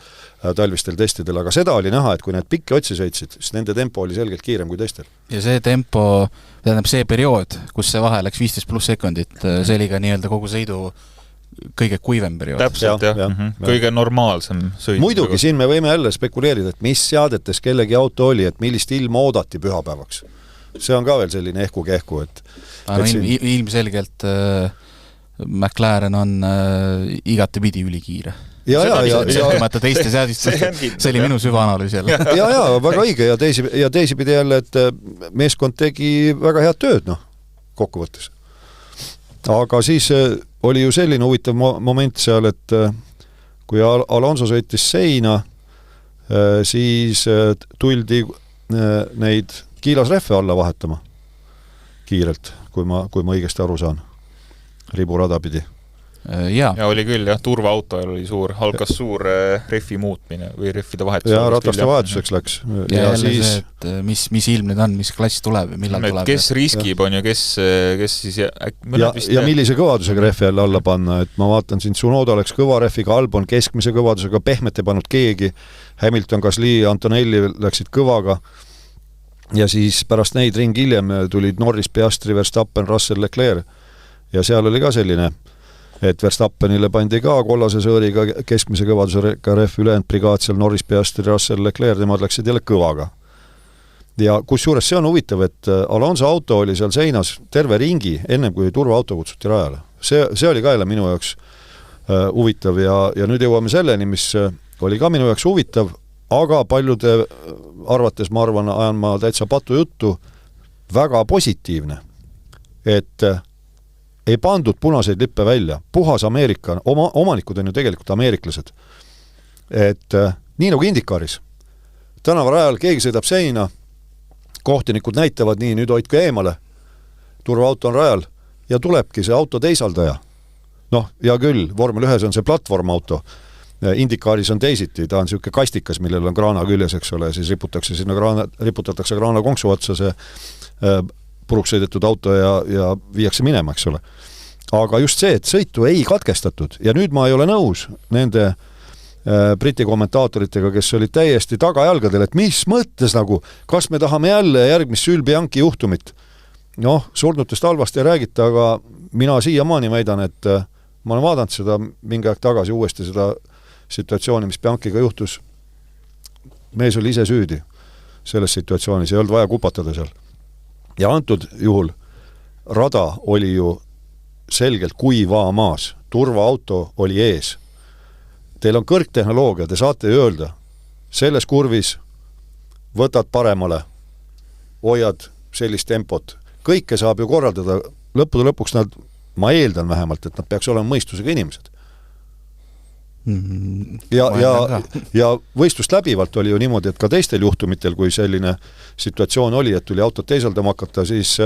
[SPEAKER 3] talvistel testidel, aga seda oli näha, et kui need pikki otsi sõitsid, siis nende tempo oli selgelt kiirem kui teistel.
[SPEAKER 2] Ja see tempo, tähendab see periood, kus see vahe läks 15+ sekundit, see oli ka nii-öelda kogu sõidu kõige kuivem periood.
[SPEAKER 4] Täpselt, kõige normaalsem sõit.
[SPEAKER 3] Muidugi, siin me võime jälle spekuleerida, et mis seadetes kellegi auto oli, et millist ilma oodati pühapäevaks. See on ka veel selline ehku-kehku, et
[SPEAKER 2] ilmselgelt McLaren on igatepidi ülikiire. Sõltumata teiste seadistest, see oli minu süvaanalüüs jälle.
[SPEAKER 3] Ja, väga õige ja teisipidi jälle, et meeskond tegi väga head tööd, kokkuvõttes. Aga siis oli ju selline huvitav moment seal, et kui Alonso sõitis seina, siis tuldi neid kiilasrehve alla vahetama kiirelt, kui ma õigesti aru saan. Riburada pidi.
[SPEAKER 2] Ja
[SPEAKER 4] oli küll, turvaauto oli algas suur rehvi muutmine või rehvide vahetus.
[SPEAKER 3] Ja rataste vahetuseks läks.
[SPEAKER 2] Ja siis see, et mis ilm nüüd on, mis klass tuleb ja millal tuleb.
[SPEAKER 4] Kes riskib on ja kes siis...
[SPEAKER 3] Ja millise kõvadusega rehvi jälle alla panna, et ma vaatan siin, Tsunoda läks kõva rehviga, Albon keskmise kõvadusega, pehmet ei pannud keegi, Hamilton, Gasly, Antonelli läksid kõvaga ja siis pärast neid ring hiljem tulid Norris, Piastri, Verstappen, Russell, Leclerc. Ja seal oli ka selline, et Verstappenile pandi ka kollase sõõriga keskmise kõvadusega rehv ülejäänud brigaad seal Norris, Piastri, Russell, Leclerc, nemad läksid jälle kõvaga. Ja kusjuures see on huvitav, et Alonso auto oli seal seinas terve ringi, ennem kui turvaauto kutsuti rajale. See oli ka jälle minu jaoks huvitav ja nüüd jõuame selleni, mis oli ka minu jaoks huvitav, aga paljude arvates, ma arvan, ajan ma täitsa patu juttu, väga positiivne, et ei pandud punaseid lippe välja, puhas Ameerika, omanikud on ju tegelikult ameeriklased. Et nii nagu Indikaaris, tänavarajal keegi sõidab seina, kohtinikud näitavad nii, nüüd hoidke eemale, turvaauto on rajal ja tulebki see auto teisaldaja. Noh, ja küll, vormel 1 on see platvormauto, Indikaaris on teisiti, ta on siuke kastikas, millel on kraana küljes, eks ole, siis riputatakse kraana konksu otsa see puruks sõidetud auto ja viiakse minema, eks ole. Aga just see, et sõitu ei katkestatud ja nüüd ma ei ole nõus nende Briti kommentaatoritega, kes olid täiesti tagajalgadel, et mis mõttes nagu, kas me tahame jälle järgmist Sülbianki juhtumit. Noh, surnutest halvasti ei räägita, aga mina siiamaani väidan, et ma olen vaadanud seda mingi aeg tagasi uuesti seda situatsiooni, mis Bianchiga juhtus. Mees oli ise süüdi selles situatsioonis, ei olnud vaja kupatada seal. Ja antud juhul rada oli ju selgelt kuiva maas, turvaauto oli ees. Teil on kõrgtehnoloogia, te saate öelda, selles kurvis võtad paremale, hoiad sellist tempot. Kõike saab ju korraldada, lõppude lõpuks nad, ma eeldan vähemalt, et nad peaks olema mõistusega inimesed. Ja võistlust läbivalt oli ju niimoodi, et ka teistel juhtumitel, kui selline situatsioon oli, et tuli autot teisaldama hakata, siis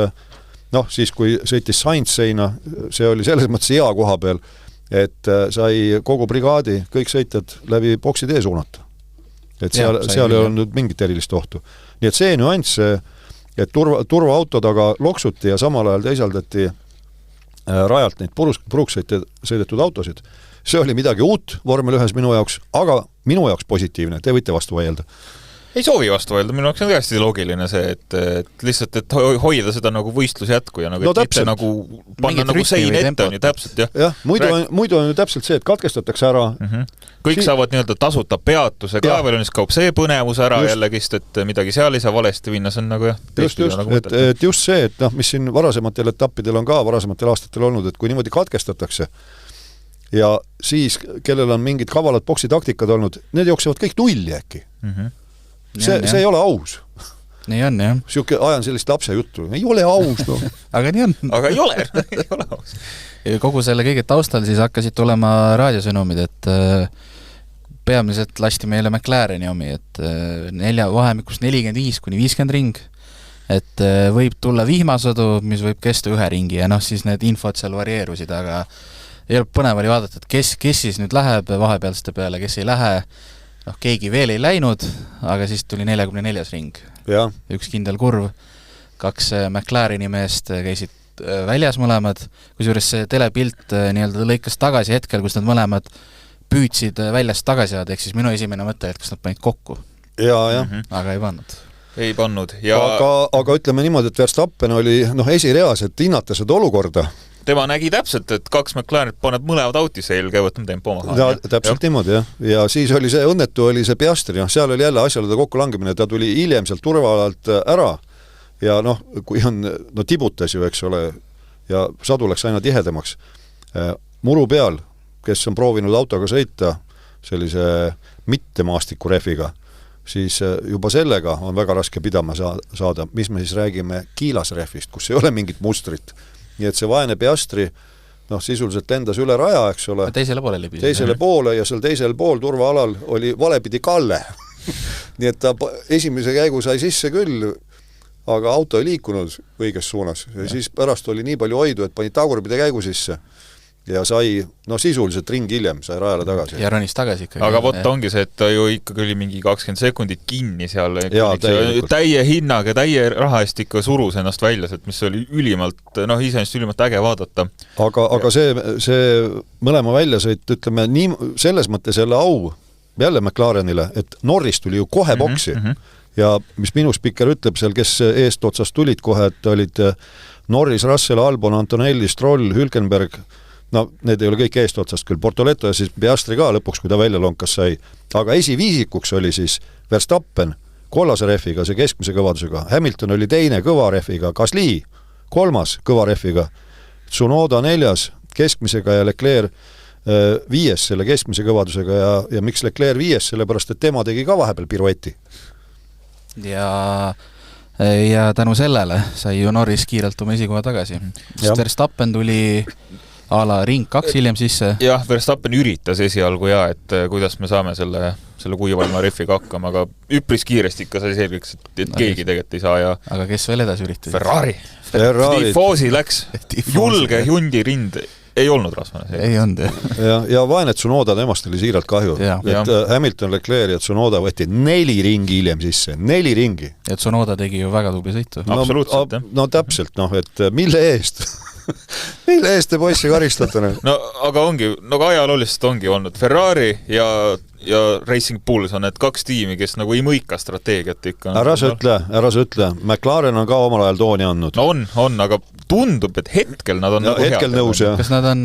[SPEAKER 3] siis kui sõitis Sainz seina, see oli selles mõttes hea koha peal, et sai kogu brigaadi, kõik sõitjad läbi boksi tee suunata. Et seal ei olnud mingit erilist ohtu. Nii et see nüanss, et turvaauto taga loksuti ja samal ajal teisaldati rajalt neid puruks sõidetud autosid. See oli midagi uut vormel 1 minu jaoks, aga minu jaoks positiivne, te võite vastu vaielda.
[SPEAKER 4] Ei soovi vastu vaielda, minu jaoks on hästi loogiline see, et lihtsalt, et hoida seda nagu võistlus jätku ja nagu,
[SPEAKER 3] no,
[SPEAKER 4] mitte nagu panna nagu sein ette on ju täpselt, jah.
[SPEAKER 3] Jah, muidu on ju täpselt see, et katkestatakse ära.
[SPEAKER 4] Kõik saavad nii-öelda tasuta peatuse ka, veel on kaob see põnevus ära jällegi,st et midagi seal ei saa valesti minna, see on nagu jah.
[SPEAKER 3] Et just see, et mis siin varasematel etappidel on ka varasematel aastatel olnud, et kui niimoodi katkestatakse ja siis, kellel on mingid kavalad boksitaktikad olnud, need jooksevad kõik nulli äkki. See ei ole aus.
[SPEAKER 2] Nii on, jah.
[SPEAKER 3] Siuke ajan sellist lapse juttu. Ei ole aus, no.
[SPEAKER 2] Aga nii on.
[SPEAKER 4] Aga ei ole aus.
[SPEAKER 2] Kogu selle kõige taustal siis hakkasid tulema raadiosõnumid, et peamiselt lasti meile McLareni omi, et vahemikus 45-50 ring, et võib tulla vihmasõdu, mis võib kesta 1 ringi ja siis need infod seal varieerusid, aga põnev oli vaadata, et kes siis nüüd läheb vahepealste peale, kes ei lähe. Keegi veel ei läinud, aga siis tuli 44. ring.
[SPEAKER 3] Ja.
[SPEAKER 2] Üks kindel kurv, 2 McLareni meest käisid väljas mõlemad, kusjuures see telepilt nii-öelda lõikas tagasi hetkel, kus nad mõlemad püüdsid väljast tagasi saada, ehk siis minu esimene mõte, et kas nad panid kokku.
[SPEAKER 3] Ja.
[SPEAKER 2] Aga ei pannud.
[SPEAKER 4] Ei pannud. Ja...
[SPEAKER 3] Aga ütleme niimoodi, et Verstappen oli esireas, et hinnata seda olukorda.
[SPEAKER 4] Tema nägi täpselt, et 2 McLarenit paneb mõlevad autisse ja käivad tempo maha.
[SPEAKER 3] Ja, täpselt niimoodi, jah. Ja siis oli see õnnetu, oli see Piastri, seal oli jälle asjalude kokku langemine, ta tuli hiljem sealt turvalalt ära ja kui on, tibutas ju, eks ole, ja sadu läks aina tihedamaks. Muru peal, kes on proovinud autoga sõita sellise mittemastiku refiga, siis juba sellega on väga raske pidama saada. Mis me siis räägime kiilasrefist, kus ei ole mingit mustrit. Nii et see vaene Piastri sisuliselt lendas üle raja, eks ole.
[SPEAKER 2] Teisele poole libis.
[SPEAKER 3] Teisele poole ja seal teisel pool turvaalal oli valepidi Kalle. Nii et ta esimese käigu sai sisse küll, aga auto ei liikunud õiges suunas. Ja siis pärast oli nii palju hoidu, et pani tagurpidi käigu sisse ja sai, sisuliselt ring hiljem sai rajale tagasi.
[SPEAKER 2] Ja ronis tagasi ikkagi.
[SPEAKER 4] Aga vot ongi see, et ta ju ikkagi oli mingi 20 sekundit kinni seal. Täie hinnaga, täie raha eest ikka surus ennast välja, mis oli ülimalt, iseenesest ülimalt äge vaadata.
[SPEAKER 3] Aga see mõlema väljasõit, ütleme, selles mõttes jälle au jälle McLarenile, et Norris tuli ju kohe boksi. Ja mis minu spikker ütleb seal, kes eest otsast tulid kohe, et olid Norris, Russell, Albon, Antonelli, Stroll, Hülkenberg, need ei ole kõik eest otsast küll, Portoleto ja siis Piastri ka lõpuks, kui ta välja lonkas sai. Aga esiviisikuks oli siis Verstappen kollase refiga, see keskmise kõvadusega. Hamilton oli teine kõva refiga, Gasly 3. kõva refiga, Tsunoda 4. keskmisega ja Leclerc 5. selle keskmise kõvadusega ja miks Leclerc 5, sellepärast, et tema tegi ka vahepeal pirueti.
[SPEAKER 2] Ja ja tänu sellele sai ju Norris kiirelt oma esikoha tagasi. Sest Verstappen tuli a la ring 2 hiljem sisse.
[SPEAKER 4] Jah, Verstappen üritas esialgu et kuidas me saame selle kuivalma refiga hakkama, aga üpris kiiresti ikka sai selgeks, et keegi tegelikult ei saa ja...
[SPEAKER 2] Aga kes veel edasi üritas?
[SPEAKER 4] Ferrari. Tifosi läks. Julge Hyundai rind ei olnud rasvane.
[SPEAKER 2] Ei olnud,
[SPEAKER 3] ja vaene Tsunoda temast oli siiralt kahju. Et Hamilton, Leclerc ja Tsunoda võeti 4 ringi hiljem sisse. 4 ringi.
[SPEAKER 2] Ja Tsunoda tegi ju väga tubli sõitu.
[SPEAKER 4] Absoluutselt,
[SPEAKER 3] No täpselt, et mille eest? Mille eest te poissi karistate?
[SPEAKER 4] No aga ongi, aga ajaloolist ongi olnud Ferrari ja Racing Bulls on need 2 tiimi, kes nagu ei mõika strateegiat ikka.
[SPEAKER 3] Ära sa ütle. McLaren on ka omal ajal tooni andnud.
[SPEAKER 4] No on, aga tundub, et hetkel nad on nagu
[SPEAKER 3] hetkel
[SPEAKER 4] head.
[SPEAKER 3] Nõus, jah.
[SPEAKER 2] Kas nad on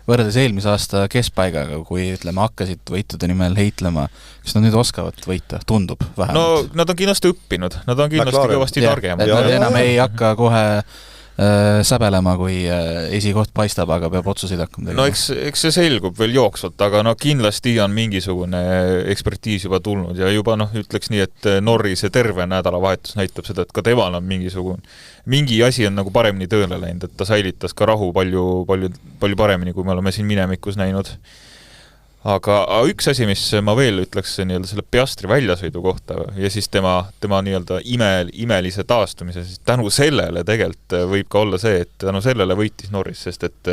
[SPEAKER 2] võrreldes eelmise aasta keskpaigaga, kui ütleme, hakkasid võitude nimel heitlema, kas nad nüüd oskavad võita? Tundub vähemalt.
[SPEAKER 4] No nad on kindlasti õppinud. Nad on kindlasti
[SPEAKER 3] McLaren.
[SPEAKER 4] kõvasti targemad.
[SPEAKER 2] Et nad enam ei hakka kohe säbelema, kui esikoht paistab, aga peab otsuseid hakkama tegema.
[SPEAKER 4] No eks see selgub veel jooksvalt, aga kindlasti on mingisugune ekspertiis juba tulnud ja juba ütleks nii, et Norrise terve nädalavahetus näitab seda, et ka temal on mingi asi on nagu paremini tööle läinud, et ta säilitas ka rahu palju paremini, kui me oleme siin minemikus näinud. Aga üks asi, mis ma veel ütleks selle Piastri väljasõidu kohta ja siis tema imelise taastumise, siis tänu sellele tegelikult võib ka olla see, et tänu sellele võitis Norris, sest et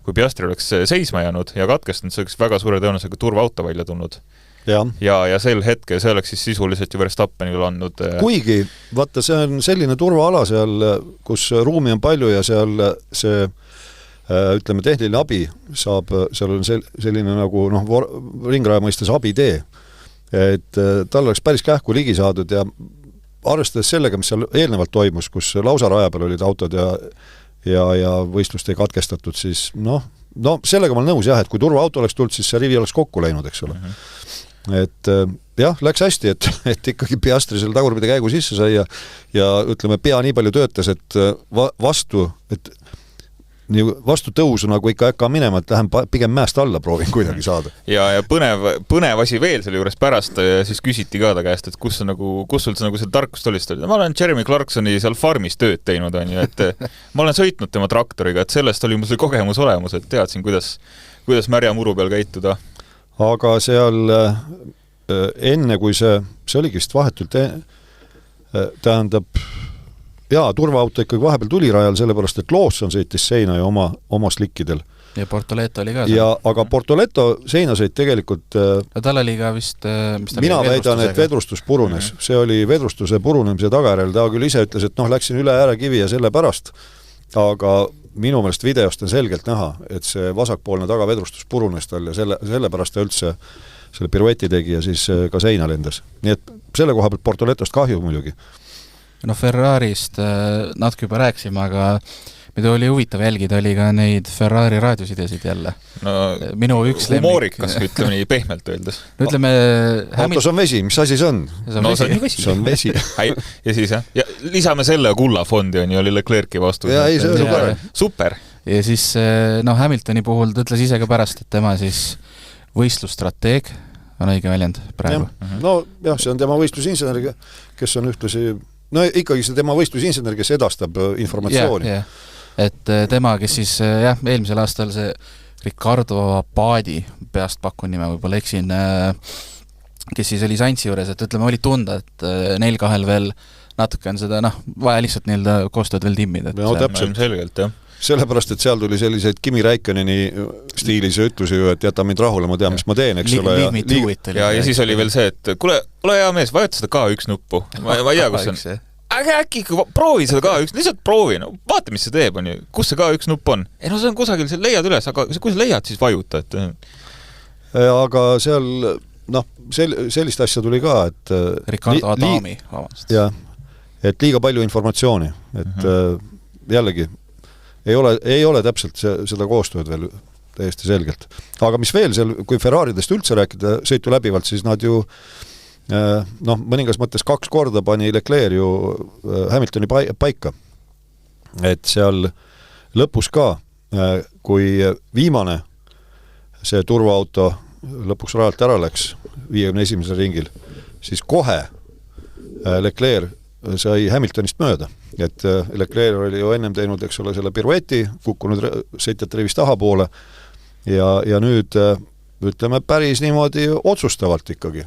[SPEAKER 4] kui Piastri oleks seisma jäänud ja katkestanud, see oleks väga suure tõenäosusega turvaauto välja tulnud. Ja sel hetkel see oleks siis sisuliselt ju Verstappenil andnud.
[SPEAKER 3] Kuigi, vaata, see on selline turvaala seal, kus ruumi on palju ja seal see ütleme, tehniline abi saab, seal on selline nagu ringraja mõistes abitee, et tal oleks päris kähku ligi saadud ja arvestades sellega, mis seal eelnevalt toimus, kus lausa raja peal olid autod ja võistlust ei katkestatud, siis sellega ma olen nõus jah, et kui turvaauto oleks tulnud, siis see rivi oleks kokku läinud, eks ole. Et jah, läks hästi, et ikkagi Piastri selle tagurpidi käigu sisse sai ja ütleme, pea nii palju töötas, et vastu tõusu nagu ikka äkka minema, et lähen pigem mäest alla proovin kuidagi saada.
[SPEAKER 4] Ja põnev asi veel selle juures pärast ja siis küsiti ka ta käest, et kus sul see tarkust oli. Ma olen Jeremy Clarksoni seal farmis tööd teinud, et ma olen sõitnud tema traktoriga, et sellest oli mul see kogemus olemus, et teadsin, kuidas märja muru peal käituda.
[SPEAKER 3] Aga seal enne, kui see oligi vist vahetult tähendab turvaauto ikkagi vahepeal tuli rajal, sellepärast, et Lawson sõitis seina ja oma slikkidel.
[SPEAKER 2] Ja Portoleto oli ka.
[SPEAKER 3] Aga Portoleto seinasõit tegelikult...
[SPEAKER 2] Tal oli ka vist...
[SPEAKER 3] mina väidan, et vedrustus purunes. See oli vedrustuse purunemise tagajärjel. Ta küll ise ütles, et läksin üle äärekivi ja selle pärast. Aga minu meelest videost on selgelt näha, et see vasakpoolne tagavedrustus purunes tal ja selle pärast ta üldse selle pirueti tegi ja siis ka seina lendas. Nii et selle koha pealt Portoletost kahju muidugi.
[SPEAKER 2] Ferrarist natuke juba rääksime, aga mida oli huvitav jälgida, oli ka neid Ferrari raadiosidesid jälle. Minu üks
[SPEAKER 4] humoorikas, ütleme nii pehmelt öeldes.
[SPEAKER 2] Ütleme...
[SPEAKER 3] Autos on vesi, mis asi see on?
[SPEAKER 2] See
[SPEAKER 3] on vesi.
[SPEAKER 4] Ja siis ja lisame selle kullafondi oli Leclerc'i vastu.
[SPEAKER 3] Ja ei, see on
[SPEAKER 4] super.
[SPEAKER 2] Ja siis Hamiltoni puhul ta ütles ise ka pärast, et tema siis võistlusstrateeg on õige väljend praegu.
[SPEAKER 3] No jah, see on tema võistlusinsener, kes on ühtlasi ikkagi see tema võistlusinsener, kes edastab informatsiooni.
[SPEAKER 2] Et tema, kes siis eelmisel aastal see Ricardo Abadi, peast pakun nime, võib-olla eksin, kes siis oli Sainzi juures, et ütleme, oli tunda, et neil kahel veel natuke on seda, vaja lihtsalt koostööd veel timmida.
[SPEAKER 3] No täpselt
[SPEAKER 4] selgelt, jah.
[SPEAKER 3] Sellepärast, et seal tuli selliseid Kimi Räikköneni stiilis ütlusi ju, et jäta mind rahule, ma tean, mis ma teen, eks ole.
[SPEAKER 4] Ja siis oli veel see, et kuule, ole hea mees, vajuta seda K1 nuppu. Ma ei tea, kus on. Äkki proovi seda K1, lihtsalt proovi, vaata, mis see teeb, kus see K1 nupp on. Ei, see on kusagil, leiad üles, aga kui sa leiad, siis vajuta.
[SPEAKER 3] Aga seal, sellist asja tuli ka, et
[SPEAKER 2] Ricardo Adami, vabandust.
[SPEAKER 3] Jah, et liiga palju informatsiooni, et jällegi ei ole täpselt seda koostööd veel täiesti selgelt. Aga mis veel seal, kui Ferraridest üldse rääkida sõitu läbivalt, siis nad ju mõningas mõttes 2 korda pani Leclerc ju Hamiltoni paika. Et seal lõpus ka, kui viimane see turvaauto lõpuks rajalt ära läks 51. ringil, siis kohe Leclerc sai Hamiltonist mööda, et Leclerc oli ju ennem teinud, eks ole, selle pirueti, kukkunud sõitjate rivist tahapoole ja nüüd ütleme päris niimoodi otsustavalt ikkagi.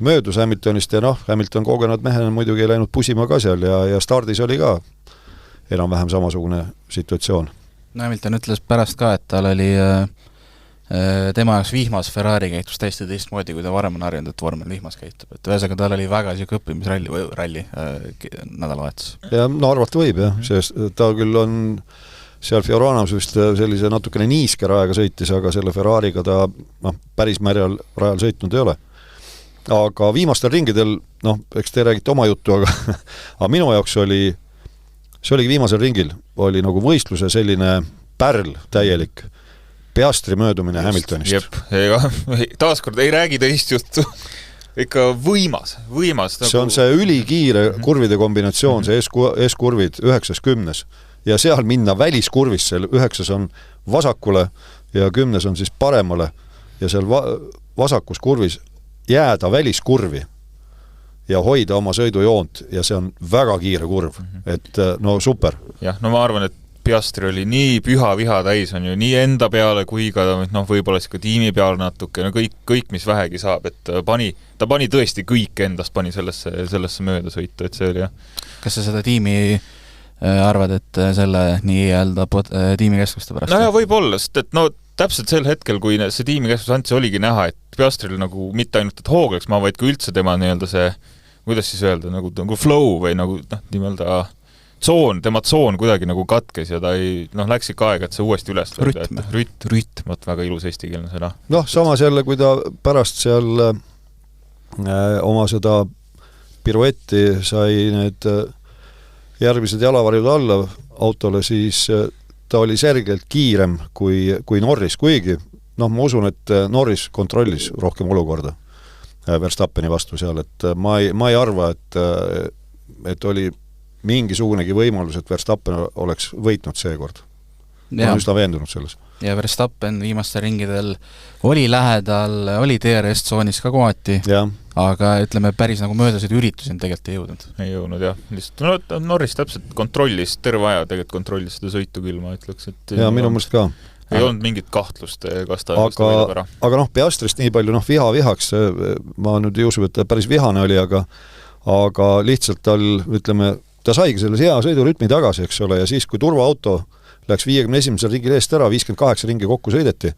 [SPEAKER 3] Möödus Hamiltonist ja Hamilton kogenud mehena muidugi ei läinud pusima ka seal ja stardis oli ka enam-vähem samasugune situatsioon.
[SPEAKER 2] No Hamilton ütles pärast ka, et tal oli tema jaoks vihmas Ferrari käitus täiesti teistmoodi, kui ta varem on harjunud, et vormel vihmas käitub. Et ühesõnaga tal oli väga siuke õppimisralli nädalavahetus. Ja
[SPEAKER 3] arvata võib, jah. Sest ta küll on seal Fioranas vist sellise natukene niiske rajaga sõitis, aga selle Ferrariga ta päris märjal rajal sõitnud ei ole. Aga viimastel ringidel, eks te räägite oma juttu, aga minu jaoks see oligi viimasel ringil, oli nagu võistluse selline pärl täielik, Piastri möödumine Hamiltonist.
[SPEAKER 4] Jep, taaskord ei räägi teist juttu. Ikka võimas.
[SPEAKER 3] See on see ülikiire kurvide kombinatsioon, see S-kurvid 9-10 ja seal minna väliskurvis, seal 9 on vasakule ja 10 on siis paremale ja seal vasakus kurvis jääda väliskurvi ja hoida oma sõidujoont ja see on väga kiire kurv, et super.
[SPEAKER 4] Jah, ma arvan, et Piastri oli nii püha viha täis, on ju nii enda peale kui ka võib-olla ka tiimi peale natuke, kõik mis vähegi saab, et ta pani tõesti kõik endast pani sellesse mööda sõitu, et see oli jah.
[SPEAKER 2] Kas sa seda tiimi arvad, et selle nii-öelda tiimikeskuste pärast?
[SPEAKER 4] No ja võib-olla, sest et täpselt sel hetkel, kui see tiimikeskus andis, oligi näha, et Piastril nagu mitte ainult, et hoogaks vaid kui üldse tema nii-öelda see, kuidas siis öelda, nagu flow või nagu nii-öelda tema tsoon kuidagi nagu katkes ja ta ei, läks ikka aega, et see uuesti üles rütm, väga ilus eestikeelne sõna.
[SPEAKER 3] Samas jälle, kui ta pärast seal oma seda piruetti sai need järgmised jalavarjud alla autole, siis ta oli selgelt kiirem kui Norris, kuigi ma usun, et Norris kontrollis rohkem olukorda Verstappeni vastu seal, et ma ei arva, et oli mingisugunegi võimalus, et Verstappen oleks võitnud seekord. Ma olen üsna veendunud selles.
[SPEAKER 2] Ja Verstappen viimastel ringidel oli lähedal, oli DRS-tsoonis ka kohati, aga ütleme päris nagu möödasid üritusi tegelikult ei jõudnud.
[SPEAKER 4] Ei jõudnud, jah. Lihtsalt, Norris täpselt kontrollis, terve aja tegelikult kontrollis seda sõitu küll, ma ütleks.
[SPEAKER 3] Ja minu mõelest ka.
[SPEAKER 4] Ei olnud mingit kahtlust, kas ta
[SPEAKER 3] võidab ära. Aga Piastrist nii palju vihaks, ma nüüd ei usu, et ta päris vihane oli, aga lihtsalt tal, ütleme, ta saigi selles hea sõidurütmi tagasi, eks ole, ja siis, kui turvaauto läks 51. ringil eest ära, 58 ringi kokku sõideti,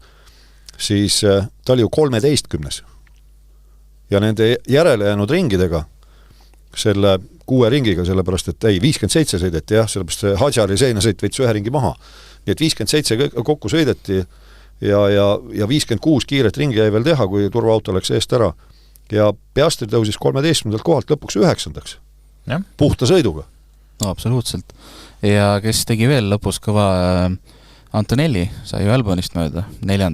[SPEAKER 3] siis ta oli ju 13. Ja nende järele jäänud ringidega, selle 6 ringiga, sellepärast, et 57 sõideti, sellepärast see Hadjari seinasõit võitis 1 ringi maha. Nii et 57 kokku sõideti ja 56 kiiret ringi jäi veel teha, kui turvaauto läks eest ära. Ja Piastri tõusis 13. kohalt lõpuks 9. Puhta sõiduga.
[SPEAKER 2] No absoluutselt. Ja kes tegi veel lõpus kõva Antonelli, sai ju Albonist mööda 4.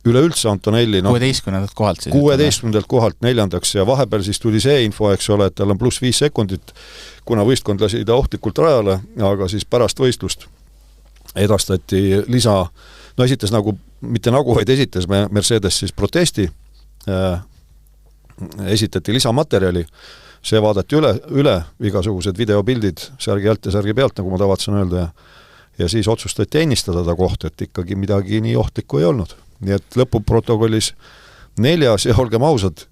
[SPEAKER 3] Üleüldse Antonelli
[SPEAKER 2] 16. kohalt siis.
[SPEAKER 3] 16. kohalt 4. ja vahepeal siis tuli see info, eks ole, et tal on pluss 5 sekundit, kuna võistkond lasi ta ohtlikult rajale, aga siis pärast võistlust edastati esitas vaid esitas Mercedes siis protesti, esitati lisamaterjali, see vaadati üle igasugused videopildid särgi alt ja särgi pealt, nagu ma tavatsen öelda, ja siis otsustati ennistada ta koht, et ikkagi midagi nii ohtlikku ei olnud. Nii et lõpuprotokollis 4. ja olgem ausad,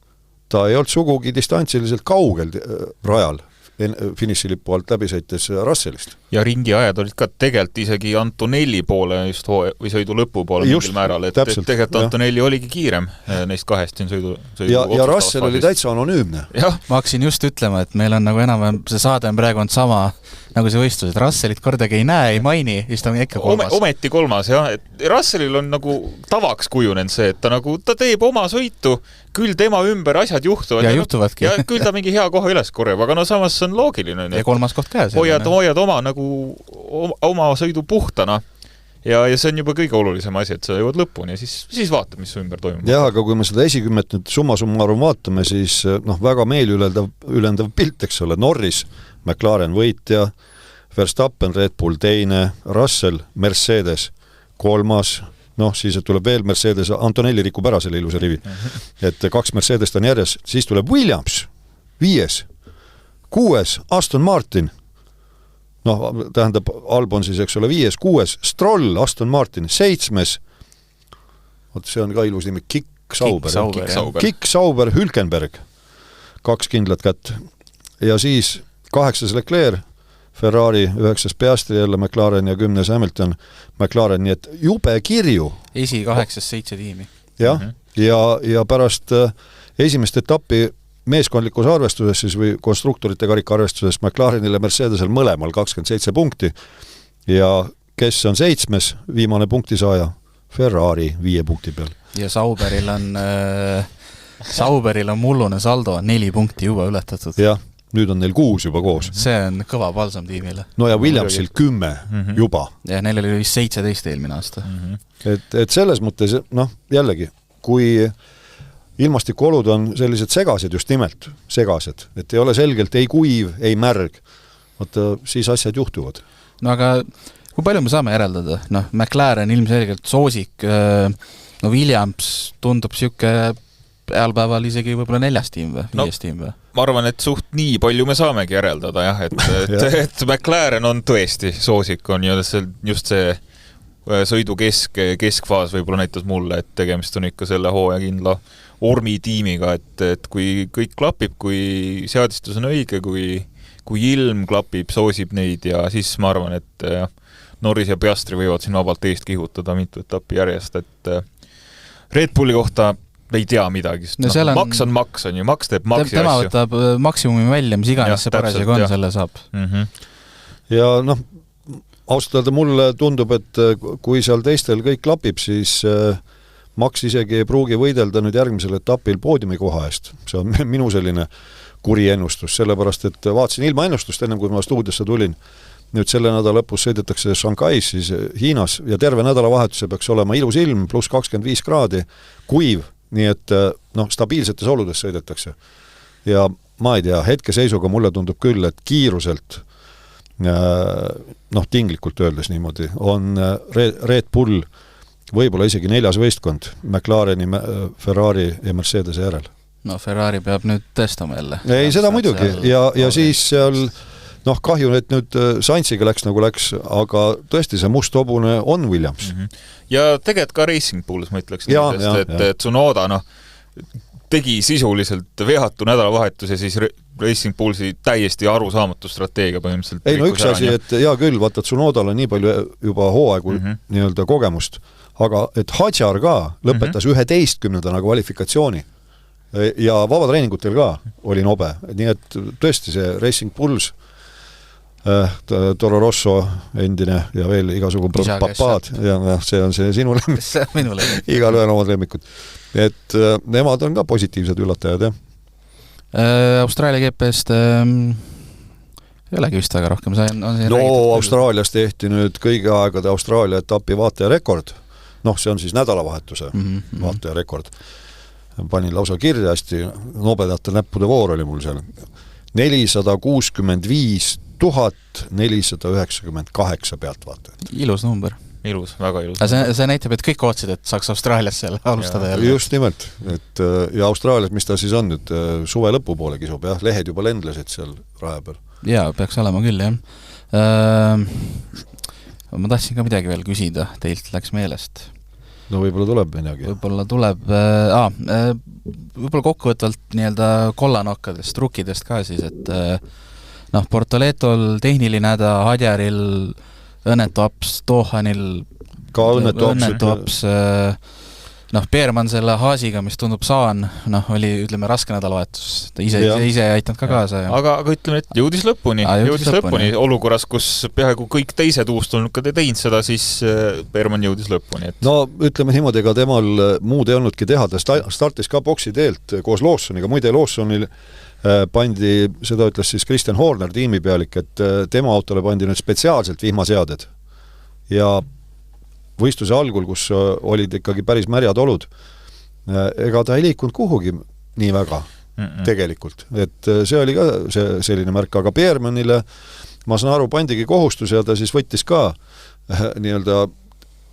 [SPEAKER 3] ta ei olnud sugugi distantsiliselt kaugel rajal finišilipu alt läbi sõites Russellist.
[SPEAKER 4] Ja ringi ajad olid ka tegelikult isegi Antonelli poole just või sõidu lõpu poole mingil määral, et tegelikult Antonelli oligi kiirem neist kahest siin sõidu
[SPEAKER 3] ja Russell oli täitsa anonüümne.
[SPEAKER 2] Ma hakkasin just ütlema, et meil on nagu enam see saade on praegu sama nagu see võistlus, et Russellit kordagi ei näe, ei maini, siis ta on ikka kolmas.
[SPEAKER 4] Ometi kolmas, jah. Et Russellil on nagu tavaks kujunenud see, et ta teeb oma sõitu, küll tema ümber asjad juhtuvad.
[SPEAKER 2] Ja juhtuvadki.
[SPEAKER 4] Ja küll ta mingi hea koha üles korjab, aga samas see on loogiline.
[SPEAKER 2] Ja kolmas koht käes.
[SPEAKER 4] Hoiad oma sõidu puhtana ja see on juba kõige olulisem asi, et sa jõuad lõpuni ja siis vaatad, mis ümber toimub.
[SPEAKER 3] Jah, aga kui me seda esikümmet nüüd summa summarum vaatame, siis väga meeliülendav pilt, eks ole, Norris, McLaren võitja, Verstappen, Red Bull teine, Russell, Mercedes kolmas, siis tuleb veel Mercedes, Antonelli rikub ära selle ilusa rivi, et 2 Mercedes on järjes, siis tuleb Williams 5, 6. Aston Martin, noh, tähendab, Albon siis, eks ole, 5, 6, Stroll, Aston Martin, 7, vot see on ka ilus nimi, Kick Sauber, Hülkenberg, 2 kindlat kätt. Ja siis 8. Leclerc, Ferrari, 9. Piastri, jälle McLaren ja 10. Hamilton, McLaren, nii et jube kirju.
[SPEAKER 2] 8-7 tiimi.
[SPEAKER 3] Jah, ja pärast esimest etappi meeskondlikus arvestuses siis või konstruktorite karika arvestuses McLarenile Mercedesel mõlemal 27 punkti ja kes on 7. viimane punktisaaja? Ferrari 5 punkti peal.
[SPEAKER 2] Ja Sauberil on mullune saldo, 4 punkti juba ületatud.
[SPEAKER 3] Jah, nüüd on neil 6 juba koos.
[SPEAKER 2] See on kõva palsam tiimile.
[SPEAKER 3] No ja Williamsil 10 juba.
[SPEAKER 2] Ja neil oli 17 eelmine aasta.
[SPEAKER 3] Et selles mõttes, noh, jällegi, kui ilmastikuolud on sellised segased, just nimelt segased, et ei ole selgelt ei kuiv, ei märg, siis asjad juhtuvad.
[SPEAKER 2] No aga kui palju me saame järeldada? Noh, McLaren ilmselgelt soosik, no Williams tundub siuke heal päeval isegi võib-olla 4 tiim või 5 tiim või?
[SPEAKER 4] Ma arvan, et suht nii palju me saamegi järeldada, jah, et McLaren on tõesti soosik, on just see sõidu keskfaas võib-olla näitas mulle, et tegemist on ikka selle hooaja kindla ormitiimiga, et kui kõik klapib, kui seadistus on õige, kui ilm klapib, soosib neid ja siis ma arvan, et Norris ja Piastri võivad siin vabalt eest kihutada mitu etappi järjest, et Red Bulli kohta ei tea midagi, sest maks on maks, on ju, maks teeb maksi
[SPEAKER 2] tema asju. Võtab maksimumi välja, mis iganes see parasjagu on, selle saab.
[SPEAKER 3] Ja noh, ausalt öelda mulle tundub, et kui seal teistel kõik klapib, siis maks isegi ei pruugi võidelda nüüd järgmisel etapil poodiumi koha eest. See on minu selline kuri ennustus, sellepärast, et vaatasin ilma ennustust enne, kui ma stuudiosse tulin. Nüüd selle nädala lõpus sõidetakse Shanghais, siis Hiinas, ja terve nädalavahetuse peaks olema ilus ilm, pluss 25 kraadi, kuiv, nii et stabiilsetes oludes sõidetakse. Ja ma ei tea, hetkeseisuga mulle tundub küll, et kiiruselt, tinglikult öeldes niimoodi, on Red Bull võib-olla isegi 4. võistkond McLareni, Ferrari ja Mercedese järel.
[SPEAKER 2] No Ferrari peab nüüd tõstama jälle.
[SPEAKER 3] Ei, seda muidugi. Ja siis seal kahju, et nüüd Sainziga läks nagu läks, aga tõesti see must hobune on Williams.
[SPEAKER 4] Ja tegelikult ka Racing Bulls, ma ütleks, et Tsunoda tegi sisuliselt veatu nädalavahetus ja siis Racing Bullsi täiesti arusaamatu strateegia põhimõtteliselt.
[SPEAKER 3] Ei, no üks asi, et hea küll, vaata Tsunodal on nii palju juba hooaegu nii-öelda kogemust, aga et Hadjar ka lõpetas 11. kvalifikatsiooni ja vabatreeningutel ka oli nobe, nii et tõesti see Racing Bulls, Toro Rosso endine ja veel igasugu papaad ja see on see sinu lemmik. Igal ühel omad lemmikud. Et nemad on ka positiivsed üllatajad, jah?
[SPEAKER 2] Austraalia GP-st ei olegi vist väga rohkem.
[SPEAKER 3] Austraalias tehti nüüd kõigi aegade Austraalia etapi vaataja rekord. See on siis nädalavahetuse vaataja rekord. Panin lausa kirja hästi, nobedate näppude voor oli mul seal. 465 498 pealtvaatajat.
[SPEAKER 2] Ilus number.
[SPEAKER 4] Ilus, väga ilus.
[SPEAKER 2] See näitab, et kõik ootsid, et saaks Austraalias seal alustada jälle.
[SPEAKER 3] Just nimelt. Ja Austraalias, mis ta siis on nüüd, suve lõpu poole kisub, jah, lehed juba lendlesid seal raja peal.
[SPEAKER 2] Jaa, peaks olema küll, jah. Ma tahtsin ka midagi veel küsida, teilt läks meelest.
[SPEAKER 3] No võib-olla tuleb midagi.
[SPEAKER 2] Võib-olla tuleb, võib-olla kokkuvõtvalt nii-öelda kollanokkadest, trukkidest ka siis, et Portoletol tehniline häda, Hadjaril õnnetu aps, Dohanil
[SPEAKER 3] ka õnnetu
[SPEAKER 2] aps, Peerman selle Haasiga, mis tundub saan, oli, ütleme, raske nädalavahetus. Ta ise ei aitanud ka kaasa.
[SPEAKER 4] Aga ütleme, et jõudis lõpuni olukorras, kus peaaegu kõik teised uustulnukad ei teinud seda, siis Peerman jõudis lõpuni.
[SPEAKER 3] No ütleme niimoodi, ega temal muud ei olnudki teha, ta startis ka boksi teelt koos Lawsoniga, muide Lawsonil pandi, seda ütles siis Christian Horner tiimipealik, et tema autole pandi nüüd spetsiaalselt vihmaseaded ja võistluse algul, kus olid ikkagi päris märjad olud, ega ta ei liikunud kuhugi nii väga tegelikult, et see oli ka selline märk, aga Peermanile ma saan aru, pandigi kohustus ja ta siis võttis ka nii-öelda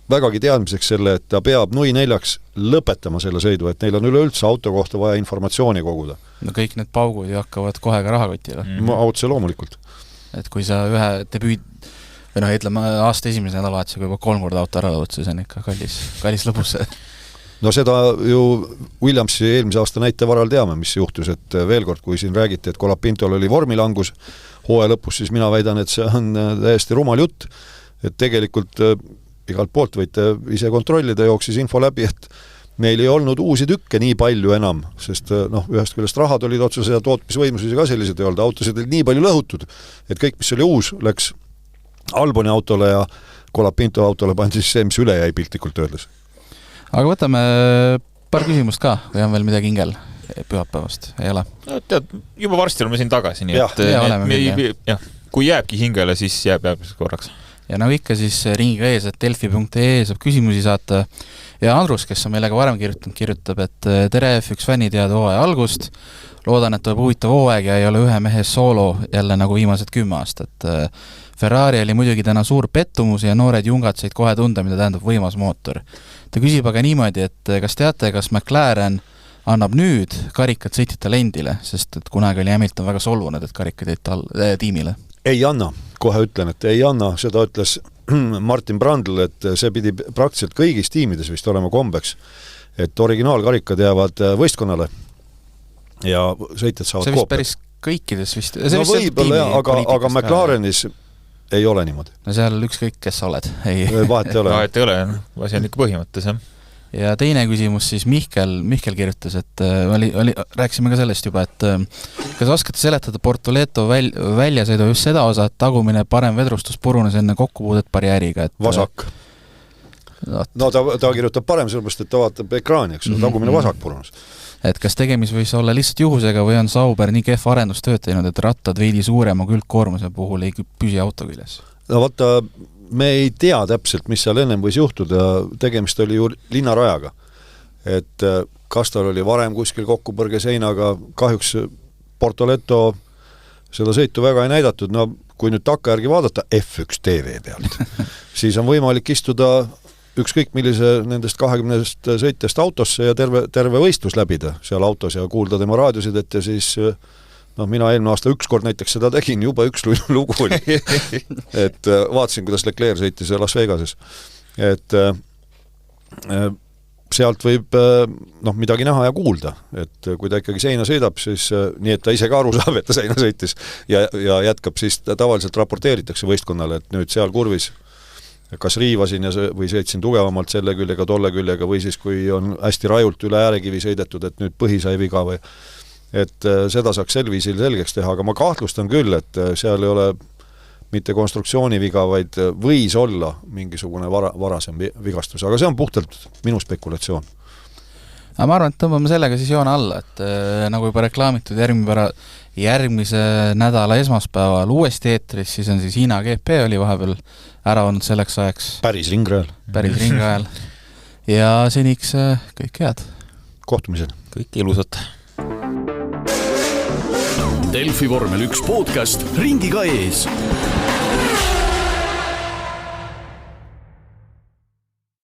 [SPEAKER 3] vägagi teadmiseks selle, et ta peab nui 4 lõpetama selle sõidu, et neil on üleüldse auto kohta vaja informatsiooni koguda.
[SPEAKER 2] No kõik need paugud ju hakkavad kohe ka rahakotile.
[SPEAKER 3] Otse loomulikult.
[SPEAKER 2] Et kui sa ühe debüüd, või noh, ütleme aasta esimese nädalavahetusega juba 3 korda auto ära lõud, siis on ikka kallis lõbus.
[SPEAKER 3] No seda ju Williamsi eelmise aasta näite varal teame, mis juhtus, et veel kord, kui siin räägiti, et Colapintol oli vormilangus hooaja lõpus, siis mina väidan, et see on täiesti rumal jutt, et tegelikult igalt poolt võite ise kontrollida, jooksis info läbi, et meil ei olnud uusi tükke nii palju enam, sest ühest küljest rahad olid otsuse ja tootmisvõimsusi ka sellised ei olnud, autosid olid nii palju lõhutud, et kõik, mis oli uus, läks Alboni autole ja Colapinto autole pandi siis see, mis üle jäi piltlikult öeldes.
[SPEAKER 2] Aga võtame paar küsimust ka, või on veel midagi hingel pühapäevast? Ei ole?
[SPEAKER 4] No, tead, juba varsti oleme siin tagasi, nii et kui jääbki hingele, siis jääb korraks.
[SPEAKER 2] Ja nagu ikka siis ringiga ees, et delfi.ee saab küsimusi saata ja Andrus, kes on meile ka varem kirjutab, et tere F1 fänni teada hooaja algust, loodan, et tuleb huvitav hooaeg ja ei ole ühe mehe soolo jälle nagu viimased 10 aastat. Ferrari oli muidugi täna suur pettumus ja noored jungad said kohe tunda, mida tähendab võimas mootor. Ta küsib aga niimoodi, et kas teate, kas McLaren annab nüüd karikad sõitjatele endile, sest et kunagi oli Hamilton väga solvunud, et karikad jäid tiimile?
[SPEAKER 3] Ei anna, kohe ütlen, et ei anna, seda ütles Martin Brandl, et see pidi praktiliselt kõigis tiimides vist olema kombeks, et originaalkarikad jäävad võistkonnale ja sõitjad saavad
[SPEAKER 2] see vist
[SPEAKER 3] koopiad.
[SPEAKER 2] Päris kõikides vist.
[SPEAKER 3] No võib-olla, aga McLarenis ei ole niimoodi.
[SPEAKER 2] No seal ükskõik, kes sa oled.
[SPEAKER 3] Vahet ei ole.
[SPEAKER 4] Vahet ei ole, asi on ikka põhimõttes, jah.
[SPEAKER 2] Ja teine küsimus siis Mihkel kirjutas, et rääkisime ka sellest juba, et kas oskate seletada Portoleto väljasõidu just seda osa, et tagumine parem vedrustus purunes enne kokkupuudet barjääriga? Et,
[SPEAKER 3] vasak. No ta kirjutab parem sellepärast, et ta vaatab ekraani, eks tagumine vasak purunes.
[SPEAKER 2] Et kas tegemis võis olla lihtsalt juhusega või on Sauber nii kehv arendustööd teinud, et rattad veidi suurema külgkoormuse puhul ei püsi auto küljes? No
[SPEAKER 3] vaata, me ei tea täpselt, mis seal ennem võis juhtuda, tegemist oli ju linnarajaga. Et kas tal oli varem kuskil kokkupõrge seinaga, kahjuks Portoleto seda sõitu väga ei näidatud, no kui nüüd takka järgi vaadata F1 TV pealt, siis on võimalik istuda ükskõik millise nendest 20 sõitjast autosse ja terve võistlus läbida seal autos ja kuulda tema raadiosidet ja siis mina eelmine aasta ükskord näiteks seda tegin, juba üks lugu oli. Et vaatasin, kuidas Leclerc sõitis Las Vegases. Et sealt võib midagi näha ja kuulda, et kui ta ikkagi seina sõidab, siis nii, et ta ise ka aru saab, et ta seina sõitis ja jätkab, siis tavaliselt raporteeritakse võistkonnale, et nüüd seal kurvis kas riivasin või sõitsin tugevamalt selle küljega, tolle küljega või siis kui on hästi rajult üle äärekivi sõidetud, et nüüd põhi sai viga või et seda saaks sel viisil selgeks teha, aga ma kahtlustan küll, et seal ei ole mitte konstruktsiooni viga, vaid võis olla mingisugune varasem vigastus, aga see on puhtalt minu spekulatsioon.
[SPEAKER 2] Aga ma arvan, et tõmbame sellega siis joone alla, et nagu juba reklaamitud järgmise nädala esmaspäeval uuesti eetris, siis on siis Hiina GP oli vahepeal ära olnud selleks ajaks.
[SPEAKER 3] Päris ringrajal.
[SPEAKER 2] Ja seniks kõik head.
[SPEAKER 3] Kohtumisel.
[SPEAKER 4] Kõik ilusat.
[SPEAKER 1] Delfi vormel 1 podcast ringiga ees.